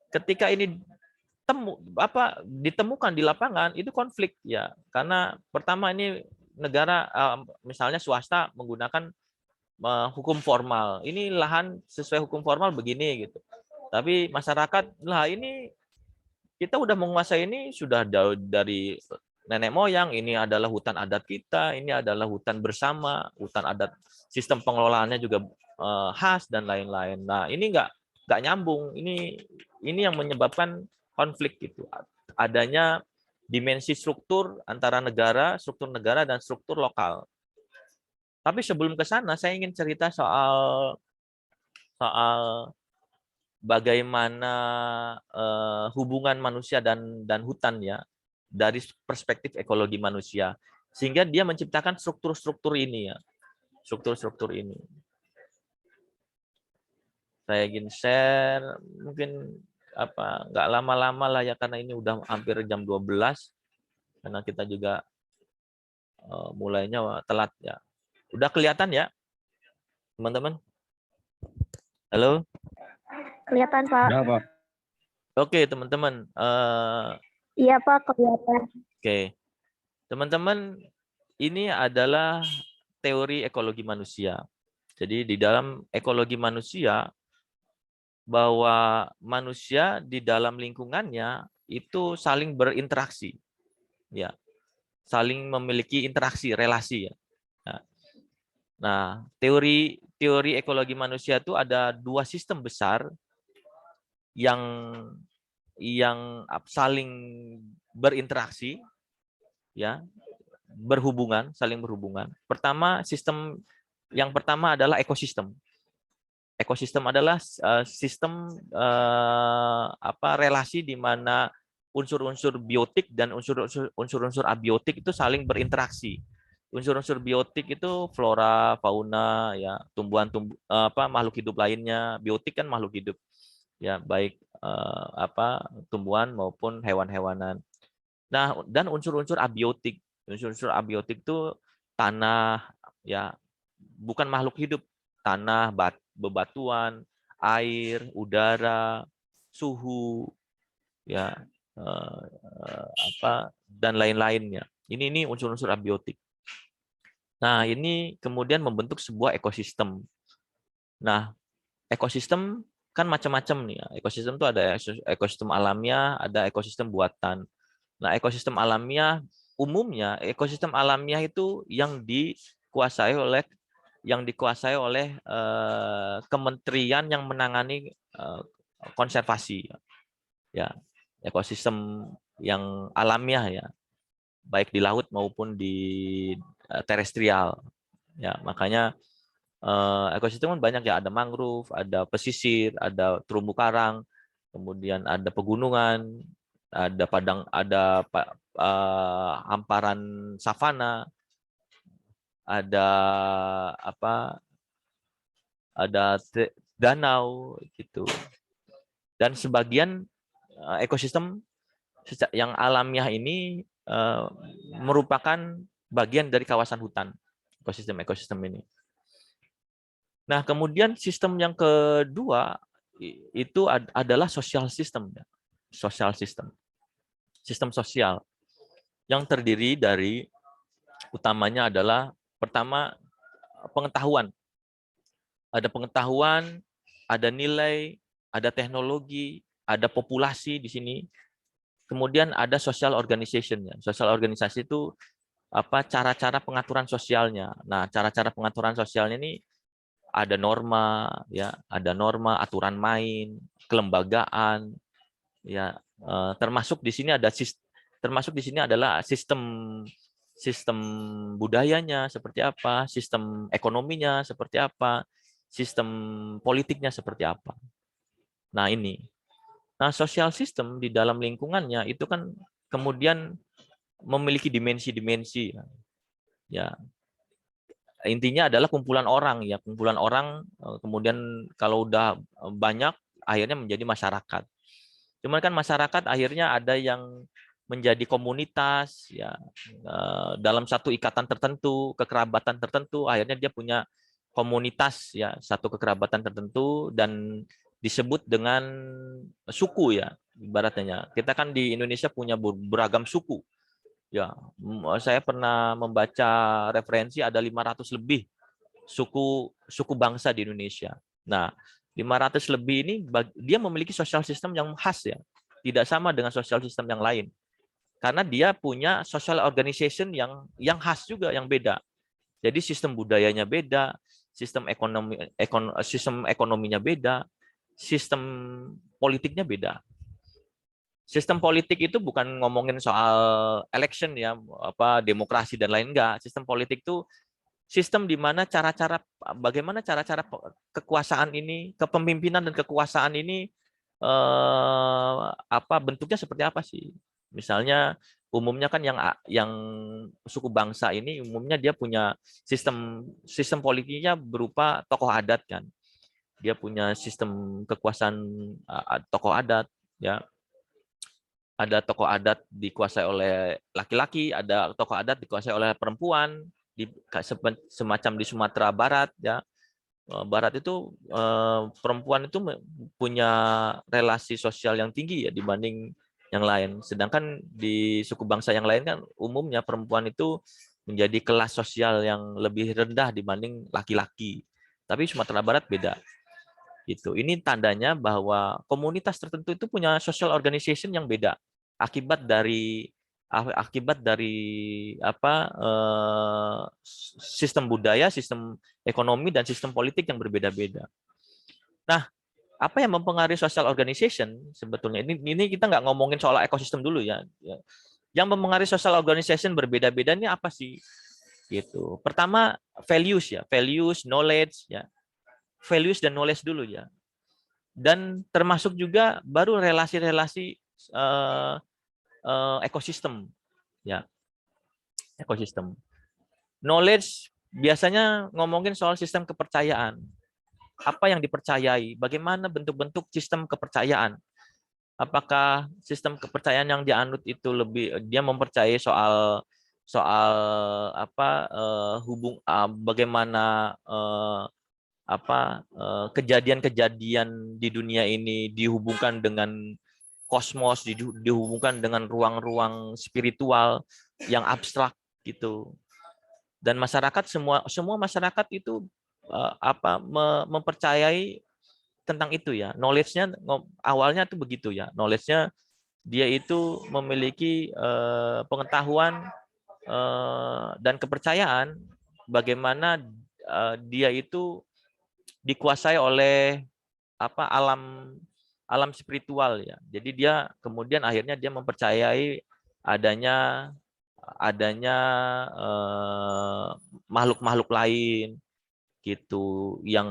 ketika ini ditemukan di lapangan itu konflik ya. Karena pertama ini negara misalnya swasta menggunakan hukum formal. Ini lahan sesuai hukum formal begini gitu. Tapi masyarakat lah ini kita udah menguasai ini sudah dari nenek moyang, ini adalah hutan adat kita, ini adalah hutan bersama, hutan adat, sistem pengelolaannya juga khas dan lain-lain. Nah, ini nggak nyambung. Ini yang menyebabkan konflik gitu. Adanya dimensi struktur antara struktur negara dan struktur lokal. Tapi sebelum ke sana, saya ingin cerita soal bagaimana hubungan manusia dan hutan ya dari perspektif ekologi manusia, sehingga dia menciptakan struktur-struktur ini ya, struktur-struktur ini. Saya ingin share mungkin nggak lama-lama lah ya, karena ini udah hampir jam 12 karena kita juga mulainya telat ya. Udah kelihatan ya teman-teman? Halo? Kelihatan, Pak. Udah, Pak. Oke, teman-teman. Iya, Pak, kelihatan. Oke. Teman-teman, ini adalah teori ekologi manusia. Jadi di dalam ekologi manusia, bahwa manusia di dalam lingkungannya itu saling berinteraksi. Ya. Saling memiliki interaksi, relasi ya. Nah, teori ekologi manusia itu ada dua sistem besar yang saling berinteraksi ya, saling berhubungan. Yang pertama adalah ekosistem. Ekosistem adalah sistem relasi di mana unsur-unsur biotik dan unsur-unsur abiotik itu saling berinteraksi. Unsur-unsur biotik itu flora, fauna, ya, makhluk hidup lainnya. Biotik kan makhluk hidup, ya, baik tumbuhan maupun hewan-hewanan. Nah, dan unsur-unsur abiotik itu tanah, ya, bukan makhluk hidup, tanah, bebatuan, air, udara, suhu, ya, dan lain-lainnya. Ini unsur-unsur abiotik. Nah, ini kemudian membentuk sebuah ekosistem. Nah, ekosistem kan macam-macam nih ya. Ekosistem itu ada ekosistem alamiah, ada ekosistem buatan. Nah, ekosistem alamiah umumnya ekosistem alamiah itu yang dikuasai oleh kementerian yang menangani konservasi ya. Ekosistem yang alamiah ya, baik di laut maupun di terestrial ya. Makanya ekosistem kan banyak ya, ada mangrove, ada pesisir, ada terumbu karang, kemudian ada pegunungan, ada hamparan savana, ada danau gitu. Dan sebagian ekosistem yang alamiah ini merupakan bagian dari kawasan hutan, ekosistem ini. Nah, kemudian sistem yang kedua itu adalah social system, sistem sosial yang terdiri dari utamanya adalah pertama pengetahuan. Ada pengetahuan, ada nilai, ada teknologi, ada populasi di sini. Kemudian ada social organization ya. Social organisasi itu cara-cara pengaturan sosialnya. Nah, cara-cara pengaturan sosialnya ini ada norma ya, aturan main, kelembagaan ya, termasuk di sini adalah sistem budayanya seperti apa, sistem ekonominya seperti apa, sistem politiknya seperti apa. Nah, ini. Nah, social system di dalam lingkungannya itu kan kemudian memiliki dimensi-dimensi ya. Intinya adalah kumpulan orang ya, kemudian kalau udah banyak akhirnya menjadi masyarakat. Cuman kan masyarakat akhirnya ada yang menjadi komunitas, ya, dalam satu ikatan tertentu, kekerabatan tertentu, akhirnya dia punya komunitas, ya, satu kekerabatan tertentu, dan disebut dengan suku, ya, ibaratnya. Kita kan di Indonesia punya beragam suku, ya. Saya pernah membaca referensi ada 500 lebih suku bangsa di Indonesia. Nah, 500 lebih ini dia memiliki social system yang khas, ya, tidak sama dengan social system yang lain. Karena dia punya social organization yang khas juga, yang beda. Jadi sistem budayanya beda, sistem ekonominya beda, sistem politiknya beda. Sistem politik itu bukan ngomongin soal election, ya, demokrasi dan lain, enggak. Sistem politik itu sistem di mana bagaimana cara-cara kekuasaan ini, kepemimpinan dan kekuasaan ini bentuknya seperti apa sih? Misalnya umumnya kan yang suku bangsa ini umumnya dia punya sistem politiknya berupa tokoh adat, kan. Dia punya sistem kekuasaan tokoh adat, ya. Ada tokoh adat dikuasai oleh laki-laki, ada tokoh adat dikuasai oleh perempuan, semacam di Sumatera Barat, ya. Barat itu perempuan itu punya relasi sosial yang tinggi, ya, dibanding yang lain. Sedangkan di suku bangsa yang lain kan umumnya perempuan itu menjadi kelas sosial yang lebih rendah dibanding laki-laki. Tapi Sumatera Barat beda. Gitu. Ini tandanya bahwa komunitas tertentu itu punya social organization yang beda akibat dari sistem budaya, sistem ekonomi, dan sistem politik yang berbeda-beda. Nah, apa yang mempengaruhi social organization sebetulnya? Ini kita nggak ngomongin soal ekosistem dulu, ya. Yang mempengaruhi social organization berbeda-beda ini apa sih? Gitu. Pertama, values, ya, values, knowledge, ya, values dan knowledge dulu, ya. Dan termasuk juga baru relasi-relasi ekosistem, ya, ekosistem. Knowledge biasanya ngomongin soal sistem kepercayaan. Apa yang dipercayai? Bagaimana bentuk-bentuk sistem kepercayaan? Apakah sistem kepercayaan yang dianut itu dia mempercayai soal bagaimana kejadian-kejadian di dunia ini dihubungkan dengan kosmos, dihubungkan dengan ruang-ruang spiritual yang abstrak, gitu. Dan masyarakat semua masyarakat itu mempercayai tentang itu, ya. Knowledge-nya awalnya tuh begitu, ya. Knowledge-nya dia itu memiliki pengetahuan dan kepercayaan bagaimana dia itu dikuasai oleh alam spiritual, ya. Jadi dia kemudian akhirnya dia mempercayai adanya makhluk-makhluk lain, gitu, yang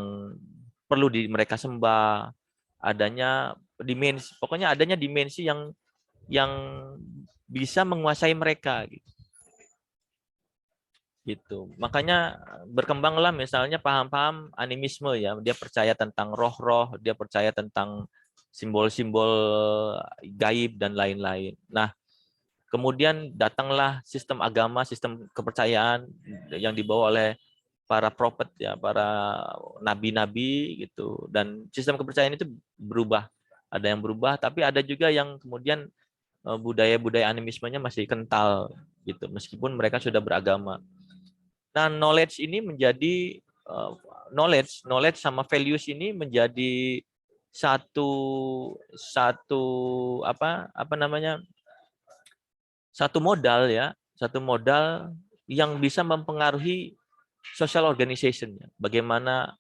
perlu mereka sembah, adanya dimensi yang bisa menguasai mereka, gitu. Makanya berkembanglah misalnya paham-paham animisme, ya. Dia percaya tentang roh-roh, dia percaya tentang simbol-simbol gaib dan lain-lain. Nah, kemudian datanglah sistem agama, sistem kepercayaan yang dibawa oleh para prophet, ya, para nabi-nabi, gitu. Dan sistem kepercayaan itu berubah. Ada yang berubah, tapi ada juga yang kemudian budaya-budaya animismenya masih kental, gitu, meskipun mereka sudah beragama. Nah, knowledge ini menjadi knowledge sama values ini menjadi satu modal, ya, satu modal yang bisa mempengaruhi social organization, ya. Bagaimana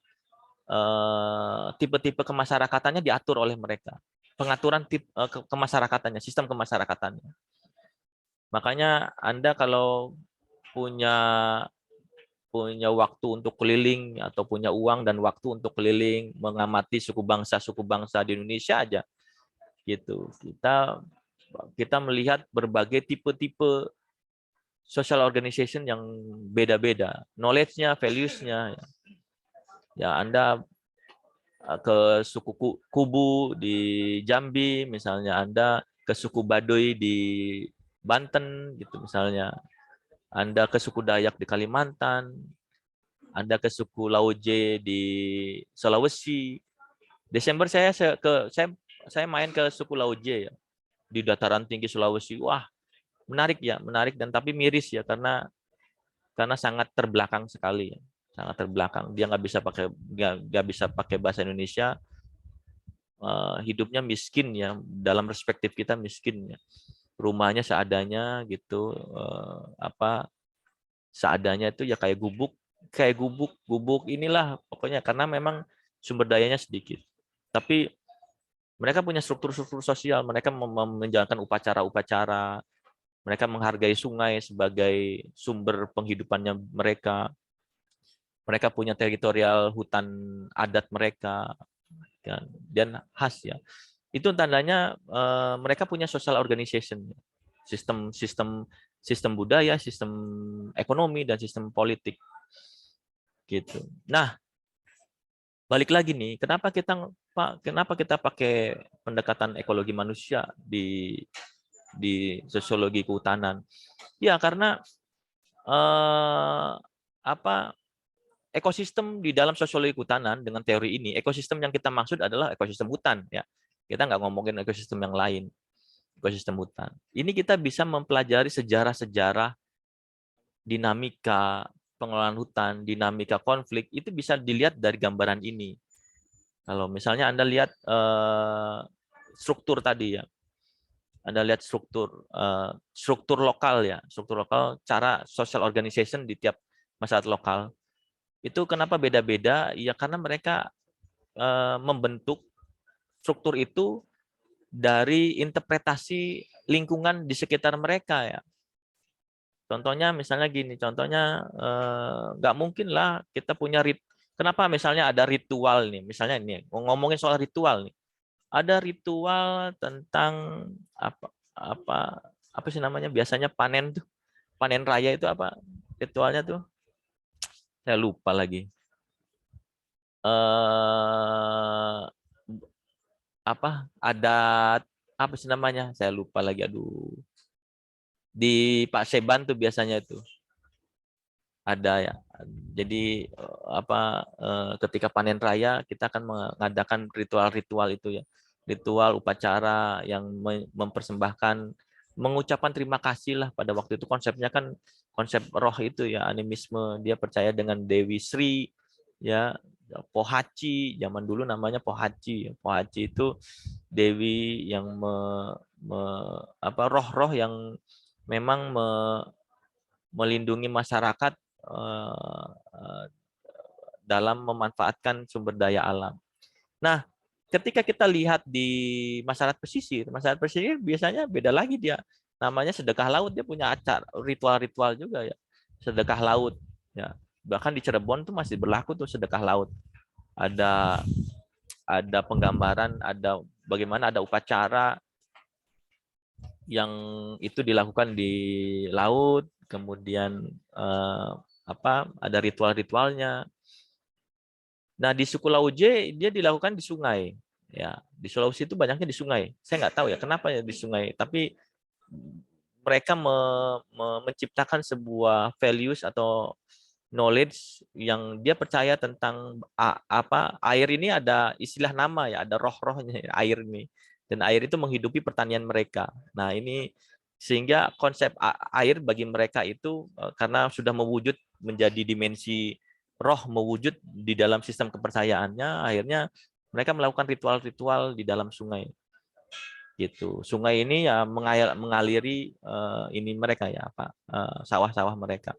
tipe-tipe kemasyarakatannya diatur oleh mereka, pengaturan kemasyarakatannya, sistem kemasyarakatannya. Makanya Anda kalau punya waktu untuk keliling atau punya uang dan waktu untuk keliling mengamati suku bangsa di Indonesia aja, gitu, kita melihat berbagai tipe-tipe social organization yang beda-beda, knowledge-nya, values-nya, ya. Anda ke suku Kubu di Jambi, misalnya Anda ke suku Baduy di Banten gitu misalnya, Anda ke suku Dayak di Kalimantan, Anda ke suku Laoje di Sulawesi. Desember saya main ke suku Laoje ya, di dataran tinggi Sulawesi. Wah, menarik ya, menarik dan tapi miris ya karena sangat terbelakang sekali ya. Sangat terbelakang. Dia nggak bisa pakai bahasa Indonesia. Hidupnya miskin ya, dalam perspektif kita miskin ya. Rumahnya seadanya gitu, seadanya itu ya kayak gubuk inilah pokoknya, karena memang sumber dayanya sedikit. Tapi mereka punya struktur-struktur sosial, mereka menjalankan upacara-upacara, mereka menghargai sungai sebagai sumber penghidupannya mereka. Mereka punya teritorial hutan adat mereka dan khas ya. Itu tandanya mereka punya social organization, sistem budaya, sistem ekonomi dan sistem politik gitu. Nah, balik lagi nih, kenapa kita pakai pendekatan ekologi manusia di sosiologi kehutanan? Ya karena ekosistem di dalam sosiologi kehutanan dengan teori ini, ekosistem yang kita maksud adalah ekosistem hutan ya. Kita nggak ngomongin ekosistem yang lain, ekosistem hutan. Ini kita bisa mempelajari sejarah-sejarah dinamika pengelolaan hutan, dinamika konflik, itu bisa dilihat dari gambaran ini. Kalau misalnya Anda lihat struktur tadi ya, Anda lihat struktur lokal ya, struktur lokal, cara social organization di tiap masyarakat lokal. Itu kenapa beda-beda? Ya karena mereka membentuk struktur itu dari interpretasi lingkungan di sekitar mereka ya. Contohnya misalnya gini, contohnya nggak mungkin lah kita punya kenapa misalnya ada ritual nih, misalnya ini ngomongin soal ritual nih. Ada ritual tentang apa sih namanya, biasanya panen raya itu apa ritualnya tuh? Saya lupa lagi. Adat apa sih namanya? Saya lupa lagi, aduh. Di Pak Seban tuh biasanya itu ada ya. Jadi ketika panen raya kita akan mengadakan ritual-ritual itu ya. Ritual upacara yang mempersembahkan, mengucapkan terima kasih lah. Pada waktu itu konsepnya kan konsep roh itu ya, animisme. Dia percaya dengan Dewi Sri ya, Pohaci, zaman dulu namanya Pohaci. Pohaci itu dewi yang roh-roh yang memang melindungi masyarakat dalam memanfaatkan sumber daya alam. Nah, ketika kita lihat di masyarakat pesisir biasanya beda lagi dia. Namanya sedekah laut, dia punya acara ritual-ritual juga ya. Sedekah laut ya. Bahkan di Cirebon tuh masih berlaku tuh sedekah laut. Ada penggambaran, ada bagaimana ada upacara yang itu dilakukan di laut, kemudian ada ritual-ritualnya. Nah, di suku Laoje dia dilakukan di sungai. Ya, di Sulawesi itu banyaknya di sungai. Saya nggak tahu ya kenapa ya di sungai, tapi mereka menciptakan sebuah values atau knowledge yang dia percaya tentang air ini, ada istilah nama ya, ada roh-rohnya air ini. Dan air itu menghidupi pertanian mereka. Nah, ini sehingga konsep air bagi mereka itu karena sudah mewujud menjadi dimensi roh, mewujud di dalam sistem kepercayaannya, akhirnya mereka melakukan ritual-ritual di dalam sungai. Gitu. Sungai ini ya mengaliri ini mereka ya sawah-sawah mereka.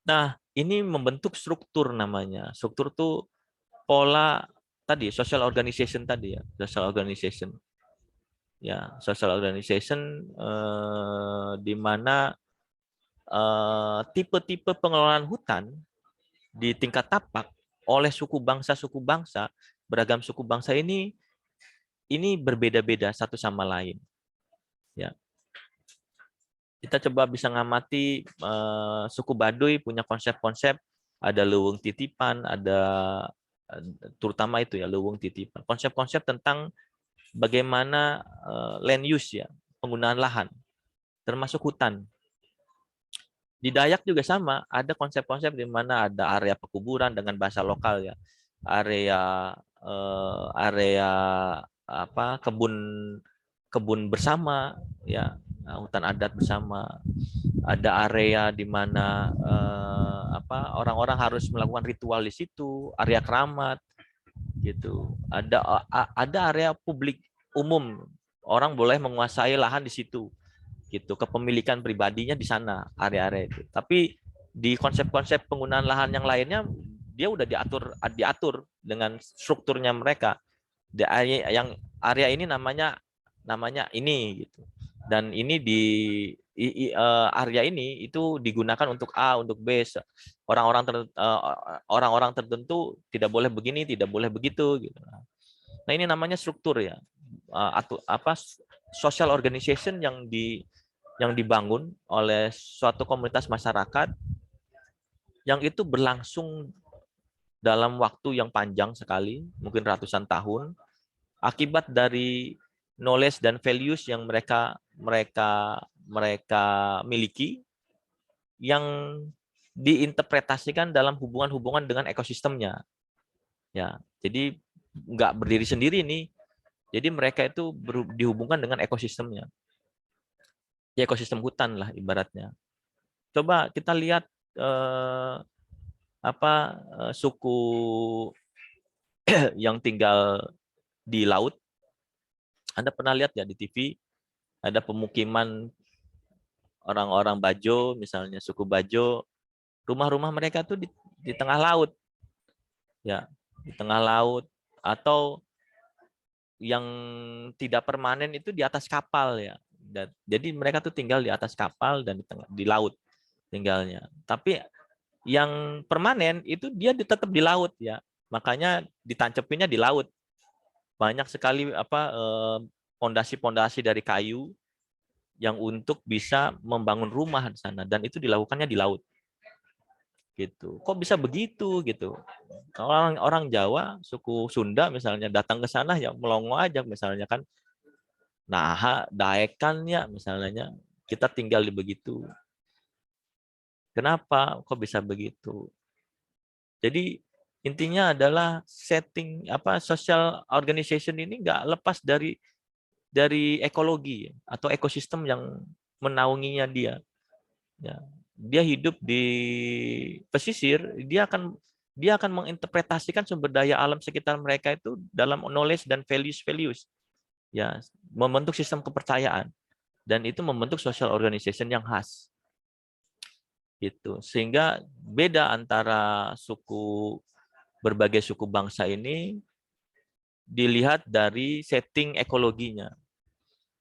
Nah, ini membentuk struktur namanya. Struktur tuh pola tadi, social organization tadi ya, social organization. Ya, social organization di mana tipe-tipe pengelolaan hutan di tingkat tapak oleh suku bangsa, beragam suku bangsa ini berbeda-beda satu sama lain. Ya. Kita coba bisa ngamati suku Baduy punya konsep-konsep, ada leuweung titipan, ada terutama itu ya leuweung titipan. Konsep-konsep tentang bagaimana land use ya, penggunaan lahan. termasuk hutan. Di Dayak juga sama, ada konsep-konsep di mana ada area pekuburan dengan bahasa lokal ya, area apa kebun bersama ya, hutan adat bersama. Ada area di mana orang-orang harus melakukan ritual di situ, area keramat gitu. Ada area publik umum, orang boleh menguasai lahan di situ gitu, kepemilikan pribadinya di sana area-area itu. Tapi di konsep-konsep penggunaan lahan yang lainnya dia udah diatur dengan strukturnya mereka. Yang area ini namanya ini gitu. Dan ini di area ini itu digunakan untuk A, untuk B. Orang-orang tertentu tidak boleh begini, tidak boleh begitu gitu. Nah, ini namanya struktur ya. Social organization yang dibangun oleh suatu komunitas masyarakat yang itu berlangsung dalam waktu yang panjang sekali, mungkin ratusan tahun, akibat dari knowledge dan values yang mereka miliki, yang diinterpretasikan dalam hubungan-hubungan dengan ekosistemnya. Ya, jadi nggak berdiri sendiri nih. Jadi mereka itu dihubungkan dengan ekosistemnya. Ya, ekosistem hutan lah ibaratnya. Coba kita lihat suku yang tinggal di laut. Anda pernah lihat ya di TV ada pemukiman orang-orang Bajo, misalnya suku Bajo, rumah-rumah mereka tuh di tengah laut. Ya, di tengah laut, atau yang tidak permanen itu di atas kapal ya. Jadi mereka tuh tinggal di atas kapal dan di laut tinggalnya. Tapi yang permanen itu dia tetap di laut ya. Makanya ditancepinnya di laut. Banyak sekali pondasi-pondasi dari kayu yang untuk bisa membangun rumah di sana, dan itu dilakukannya di laut. Gitu. Kok bisa begitu gitu? Orang Jawa, suku Sunda misalnya datang ke sana ya melongo aja misalnya kan. Nah, daekan ya misalnya, kita tinggal di begitu. Kenapa kok bisa begitu? Jadi intinya adalah setting social organization ini nggak lepas dari ekologi atau ekosistem yang menaunginya dia. Ya, dia hidup di pesisir, dia akan menginterpretasikan sumber daya alam sekitar mereka itu dalam knowledge dan values. Ya, membentuk sistem kepercayaan, dan itu membentuk social organization yang khas. Gitu. Sehingga beda antara berbagai suku bangsa ini dilihat dari setting ekologinya.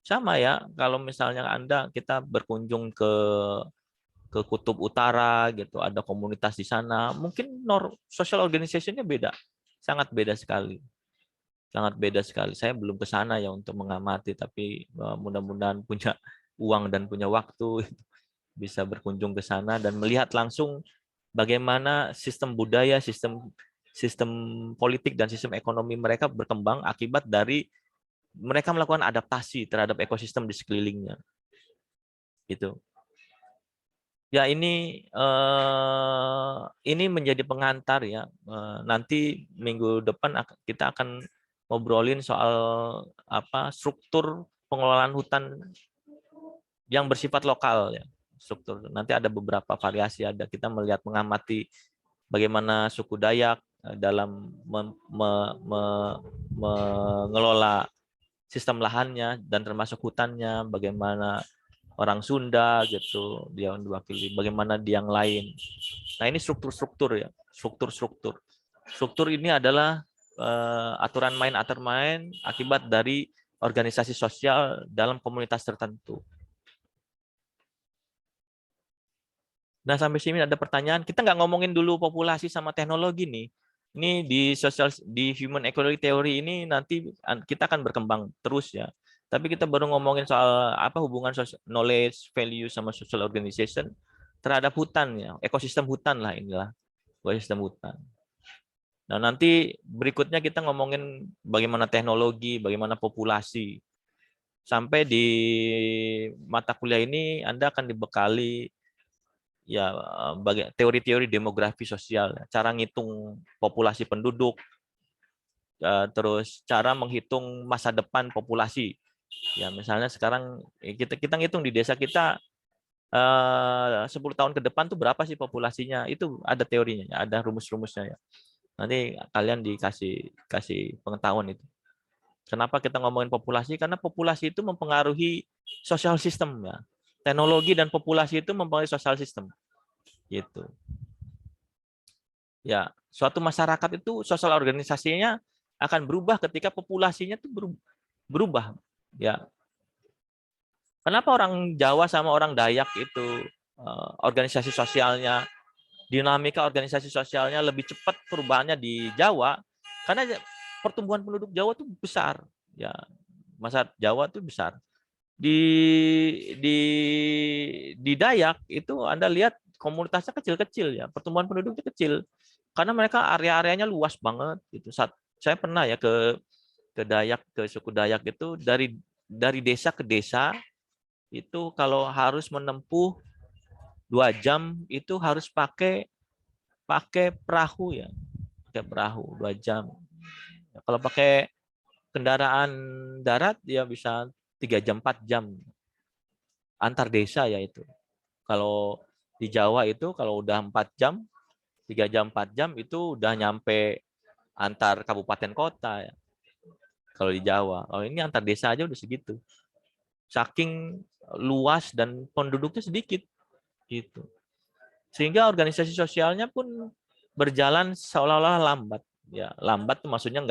Sama ya, kalau misalnya kita berkunjung ke Kutub Utara gitu, ada komunitas di sana, mungkin social organization-nya beda, sangat beda sekali. Sangat beda sekali. Saya belum ke sana ya untuk mengamati, tapi mudah-mudahan punya uang dan punya waktu bisa berkunjung ke sana dan melihat langsung bagaimana sistem budaya, sistem politik dan sistem ekonomi mereka berkembang akibat dari mereka melakukan adaptasi terhadap ekosistem di sekelilingnya. Gitu. Ya, ini menjadi pengantar ya. Nanti minggu depan kita akan ngobrolin soal struktur pengelolaan hutan yang bersifat lokal ya. Struktur. Nanti ada beberapa variasi, ada kita mengamati bagaimana suku Dayak dalam mengelola sistem lahannya dan termasuk hutannya, bagaimana orang Sunda gitu dia diwakili, bagaimana di yang lain. Nah, ini struktur ya, struktur ini adalah aturan main akibat dari organisasi sosial dalam komunitas tertentu. Nah, sampai sini ada pertanyaan. Kita nggak ngomongin dulu populasi sama teknologi nih. Ini di human ecology theory ini nanti kita akan berkembang terus ya. Tapi kita baru ngomongin soal hubungan knowledge, value sama social organization terhadap hutan ya, ekosistem hutan lah inilah, ekosistem hutan. Nah, nanti berikutnya kita ngomongin bagaimana teknologi, bagaimana populasi. sampai di mata kuliah ini Anda akan dibekali ya teori-teori demografi sosial, cara ngitung populasi penduduk, terus cara menghitung masa depan populasi. Ya misalnya sekarang kita ngitung di desa kita 10 tahun ke depan tuh berapa sih populasinya, itu ada teorinya, ada rumus-rumusnya ya. Nanti kalian kasih pengetahuan itu. Kenapa kita ngomongin populasi? Karena populasi itu mempengaruhi sosial sistem ya. Teknologi dan populasi itu mempengaruhi sosial sistem. Gitu. Ya, suatu masyarakat itu sosial organisasinya akan berubah ketika populasinya itu berubah. Ya. Kenapa orang Jawa sama orang Dayak itu organisasi sosialnya, dinamika organisasi sosialnya lebih cepat perubahannya di Jawa? Karena pertumbuhan penduduk Jawa itu besar. Ya, masa Jawa itu besar. Di Dayak itu Anda lihat komunitasnya kecil-kecil ya, pertumbuhan penduduknya kecil karena mereka area-areanya luas banget gitu. Saya pernah ya ke Dayak, ke suku Dayak itu dari desa ke desa itu kalau harus menempuh 2 jam itu harus pakai perahu ya, pakai perahu 2 jam. Kalau pakai kendaraan darat ya bisa 3 jam 4 jam antar desa ya itu. Kalau di Jawa itu kalau udah 4 jam, 3 jam 4 jam itu udah nyampe antar kabupaten kota ya. Kalau di Jawa, kalau ini antar desa aja udah segitu. Saking luas dan penduduknya sedikit gitu. Sehingga organisasi sosialnya pun berjalan seolah-olah lambat. Ya, lambat tuh maksudnya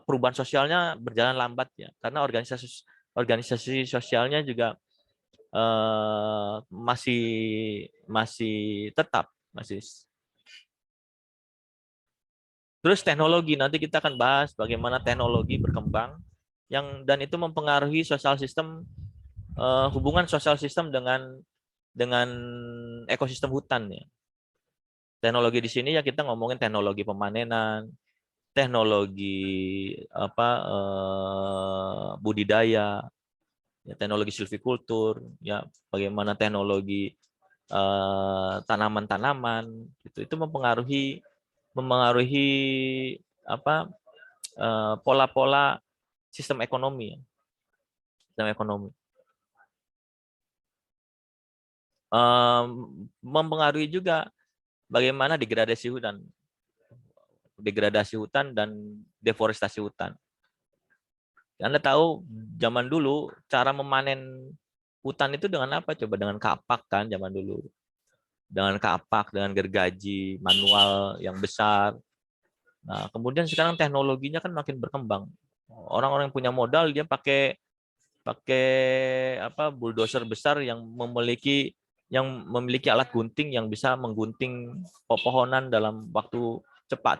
perubahan sosialnya berjalan lambat ya. Karena organisasi sosialnya juga masih tetap. Terus teknologi, nanti kita akan bahas bagaimana teknologi berkembang dan itu mempengaruhi sosial sistem, hubungan sosial sistem dengan ekosistem hutan ya. Teknologi di sini ya kita ngomongin teknologi pemanenan, teknologi budidaya, ya, teknologi silvikultur, ya bagaimana teknologi tanaman-tanaman itu mempengaruhi pola-pola sistem ekonomi. Sistem ekonomi. Mempengaruhi juga bagaimana degradasi hutan dan deforestasi hutan. Anda tahu zaman dulu cara memanen hutan itu dengan apa? Coba dengan kapak kan zaman dulu. Dengan kapak, dengan gergaji manual yang besar. Nah, kemudian sekarang teknologinya kan makin berkembang. Orang-orang yang punya modal dia pakai bulldozer besar yang memiliki alat gunting yang bisa menggunting pepohonan dalam waktu cepat.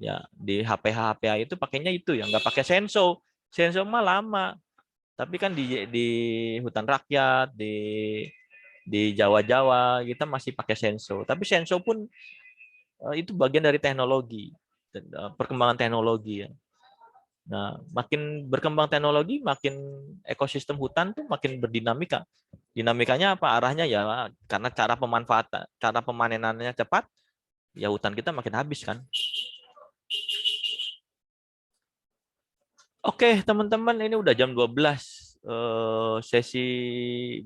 Ya, di HPA itu pakainya itu ya, nggak pakai senso. Senso mah lama. Tapi kan di hutan rakyat, di Jawa-Jawa kita masih pakai senso. Tapi senso pun itu bagian dari teknologi, perkembangan teknologi ya. Nah, makin berkembang teknologi, makin ekosistem hutan tuh makin berdinamika. Dinamikanya apa? Arahnya ya karena cara pemanenannya cepat, ya hutan kita makin habis kan. Oke, teman-teman, ini udah jam 12. Sesi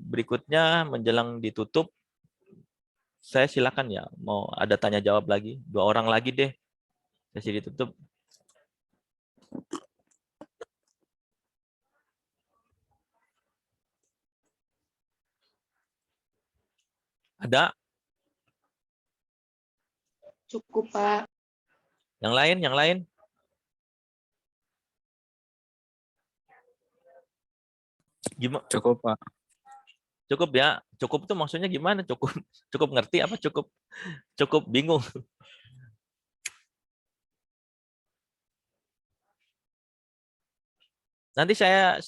berikutnya menjelang ditutup. Saya silakan ya, mau ada tanya jawab lagi. 2 orang lagi deh. Sesi ditutup. Ada? Cukup, Pak. Yang lain? Gimana? Cukup, Pak. Cukup ya. Cukup itu maksudnya gimana? Cukup ngerti apa cukup bingung? Nanti saya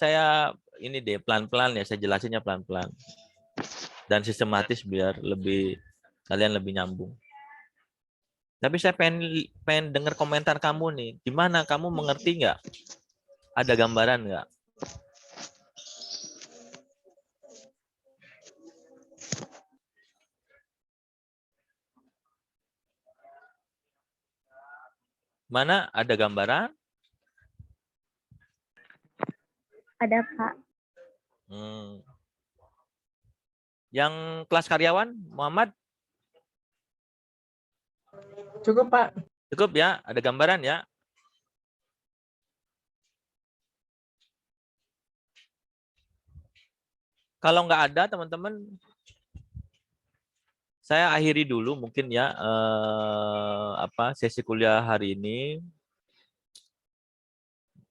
ini deh pelan-pelan ya, saya jelasinnya pelan-pelan dan sistematis biar kalian lebih nyambung. Tapi saya pengen dengar komentar kamu nih. Gimana, kamu mengerti nggak? Ada gambaran nggak? Mana ada gambaran? Ada, Pak. Yang kelas karyawan, Muhammad? Cukup, Pak. Cukup ya, ada gambaran ya. Kalau nggak ada, teman-teman, saya akhiri dulu mungkin ya sesi kuliah hari ini.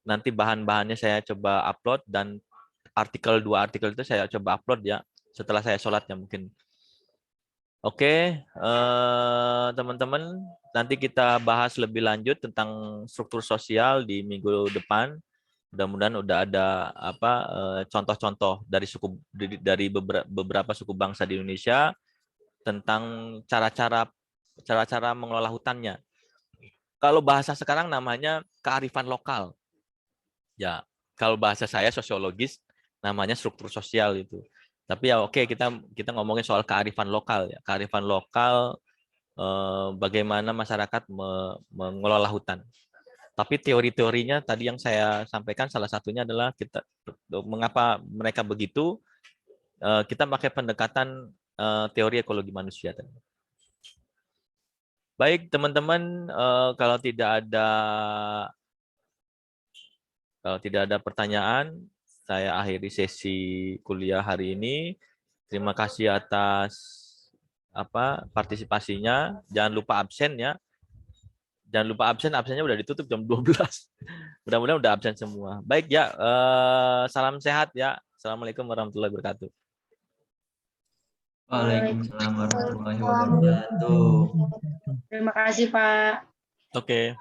Nanti bahan-bahannya saya coba upload dan dua artikel itu saya coba upload ya setelah saya sholat ya mungkin. Oke, teman-teman, nanti kita bahas lebih lanjut tentang struktur sosial di minggu depan. Mudah-mudahan udah ada contoh-contoh dari beberapa suku bangsa di Indonesia tentang cara-cara mengelola hutannya. Kalau bahasa sekarang namanya kearifan lokal. Ya, kalau bahasa saya sosiologis namanya struktur sosial itu. Tapi ya oke, kita ngomongin soal kearifan lokal ya. Kearifan lokal bagaimana masyarakat mengelola hutan. Tapi teori-teorinya tadi yang saya sampaikan salah satunya adalah mengapa mereka begitu, kita pakai pendekatan teori ekologi manusia. Baik teman-teman, kalau tidak ada pertanyaan, saya akhiri sesi kuliah hari ini. Terima kasih atas partisipasinya. Jangan lupa absen ya. Jangan lupa absennya udah ditutup jam 12. Mudah-mudahan udah absen semua. Baik ya, salam sehat ya. Assalamualaikum warahmatullahi wabarakatuh. Waalaikumsalam warahmatullahi wabarakatuh. Terima kasih, Pak. Oke.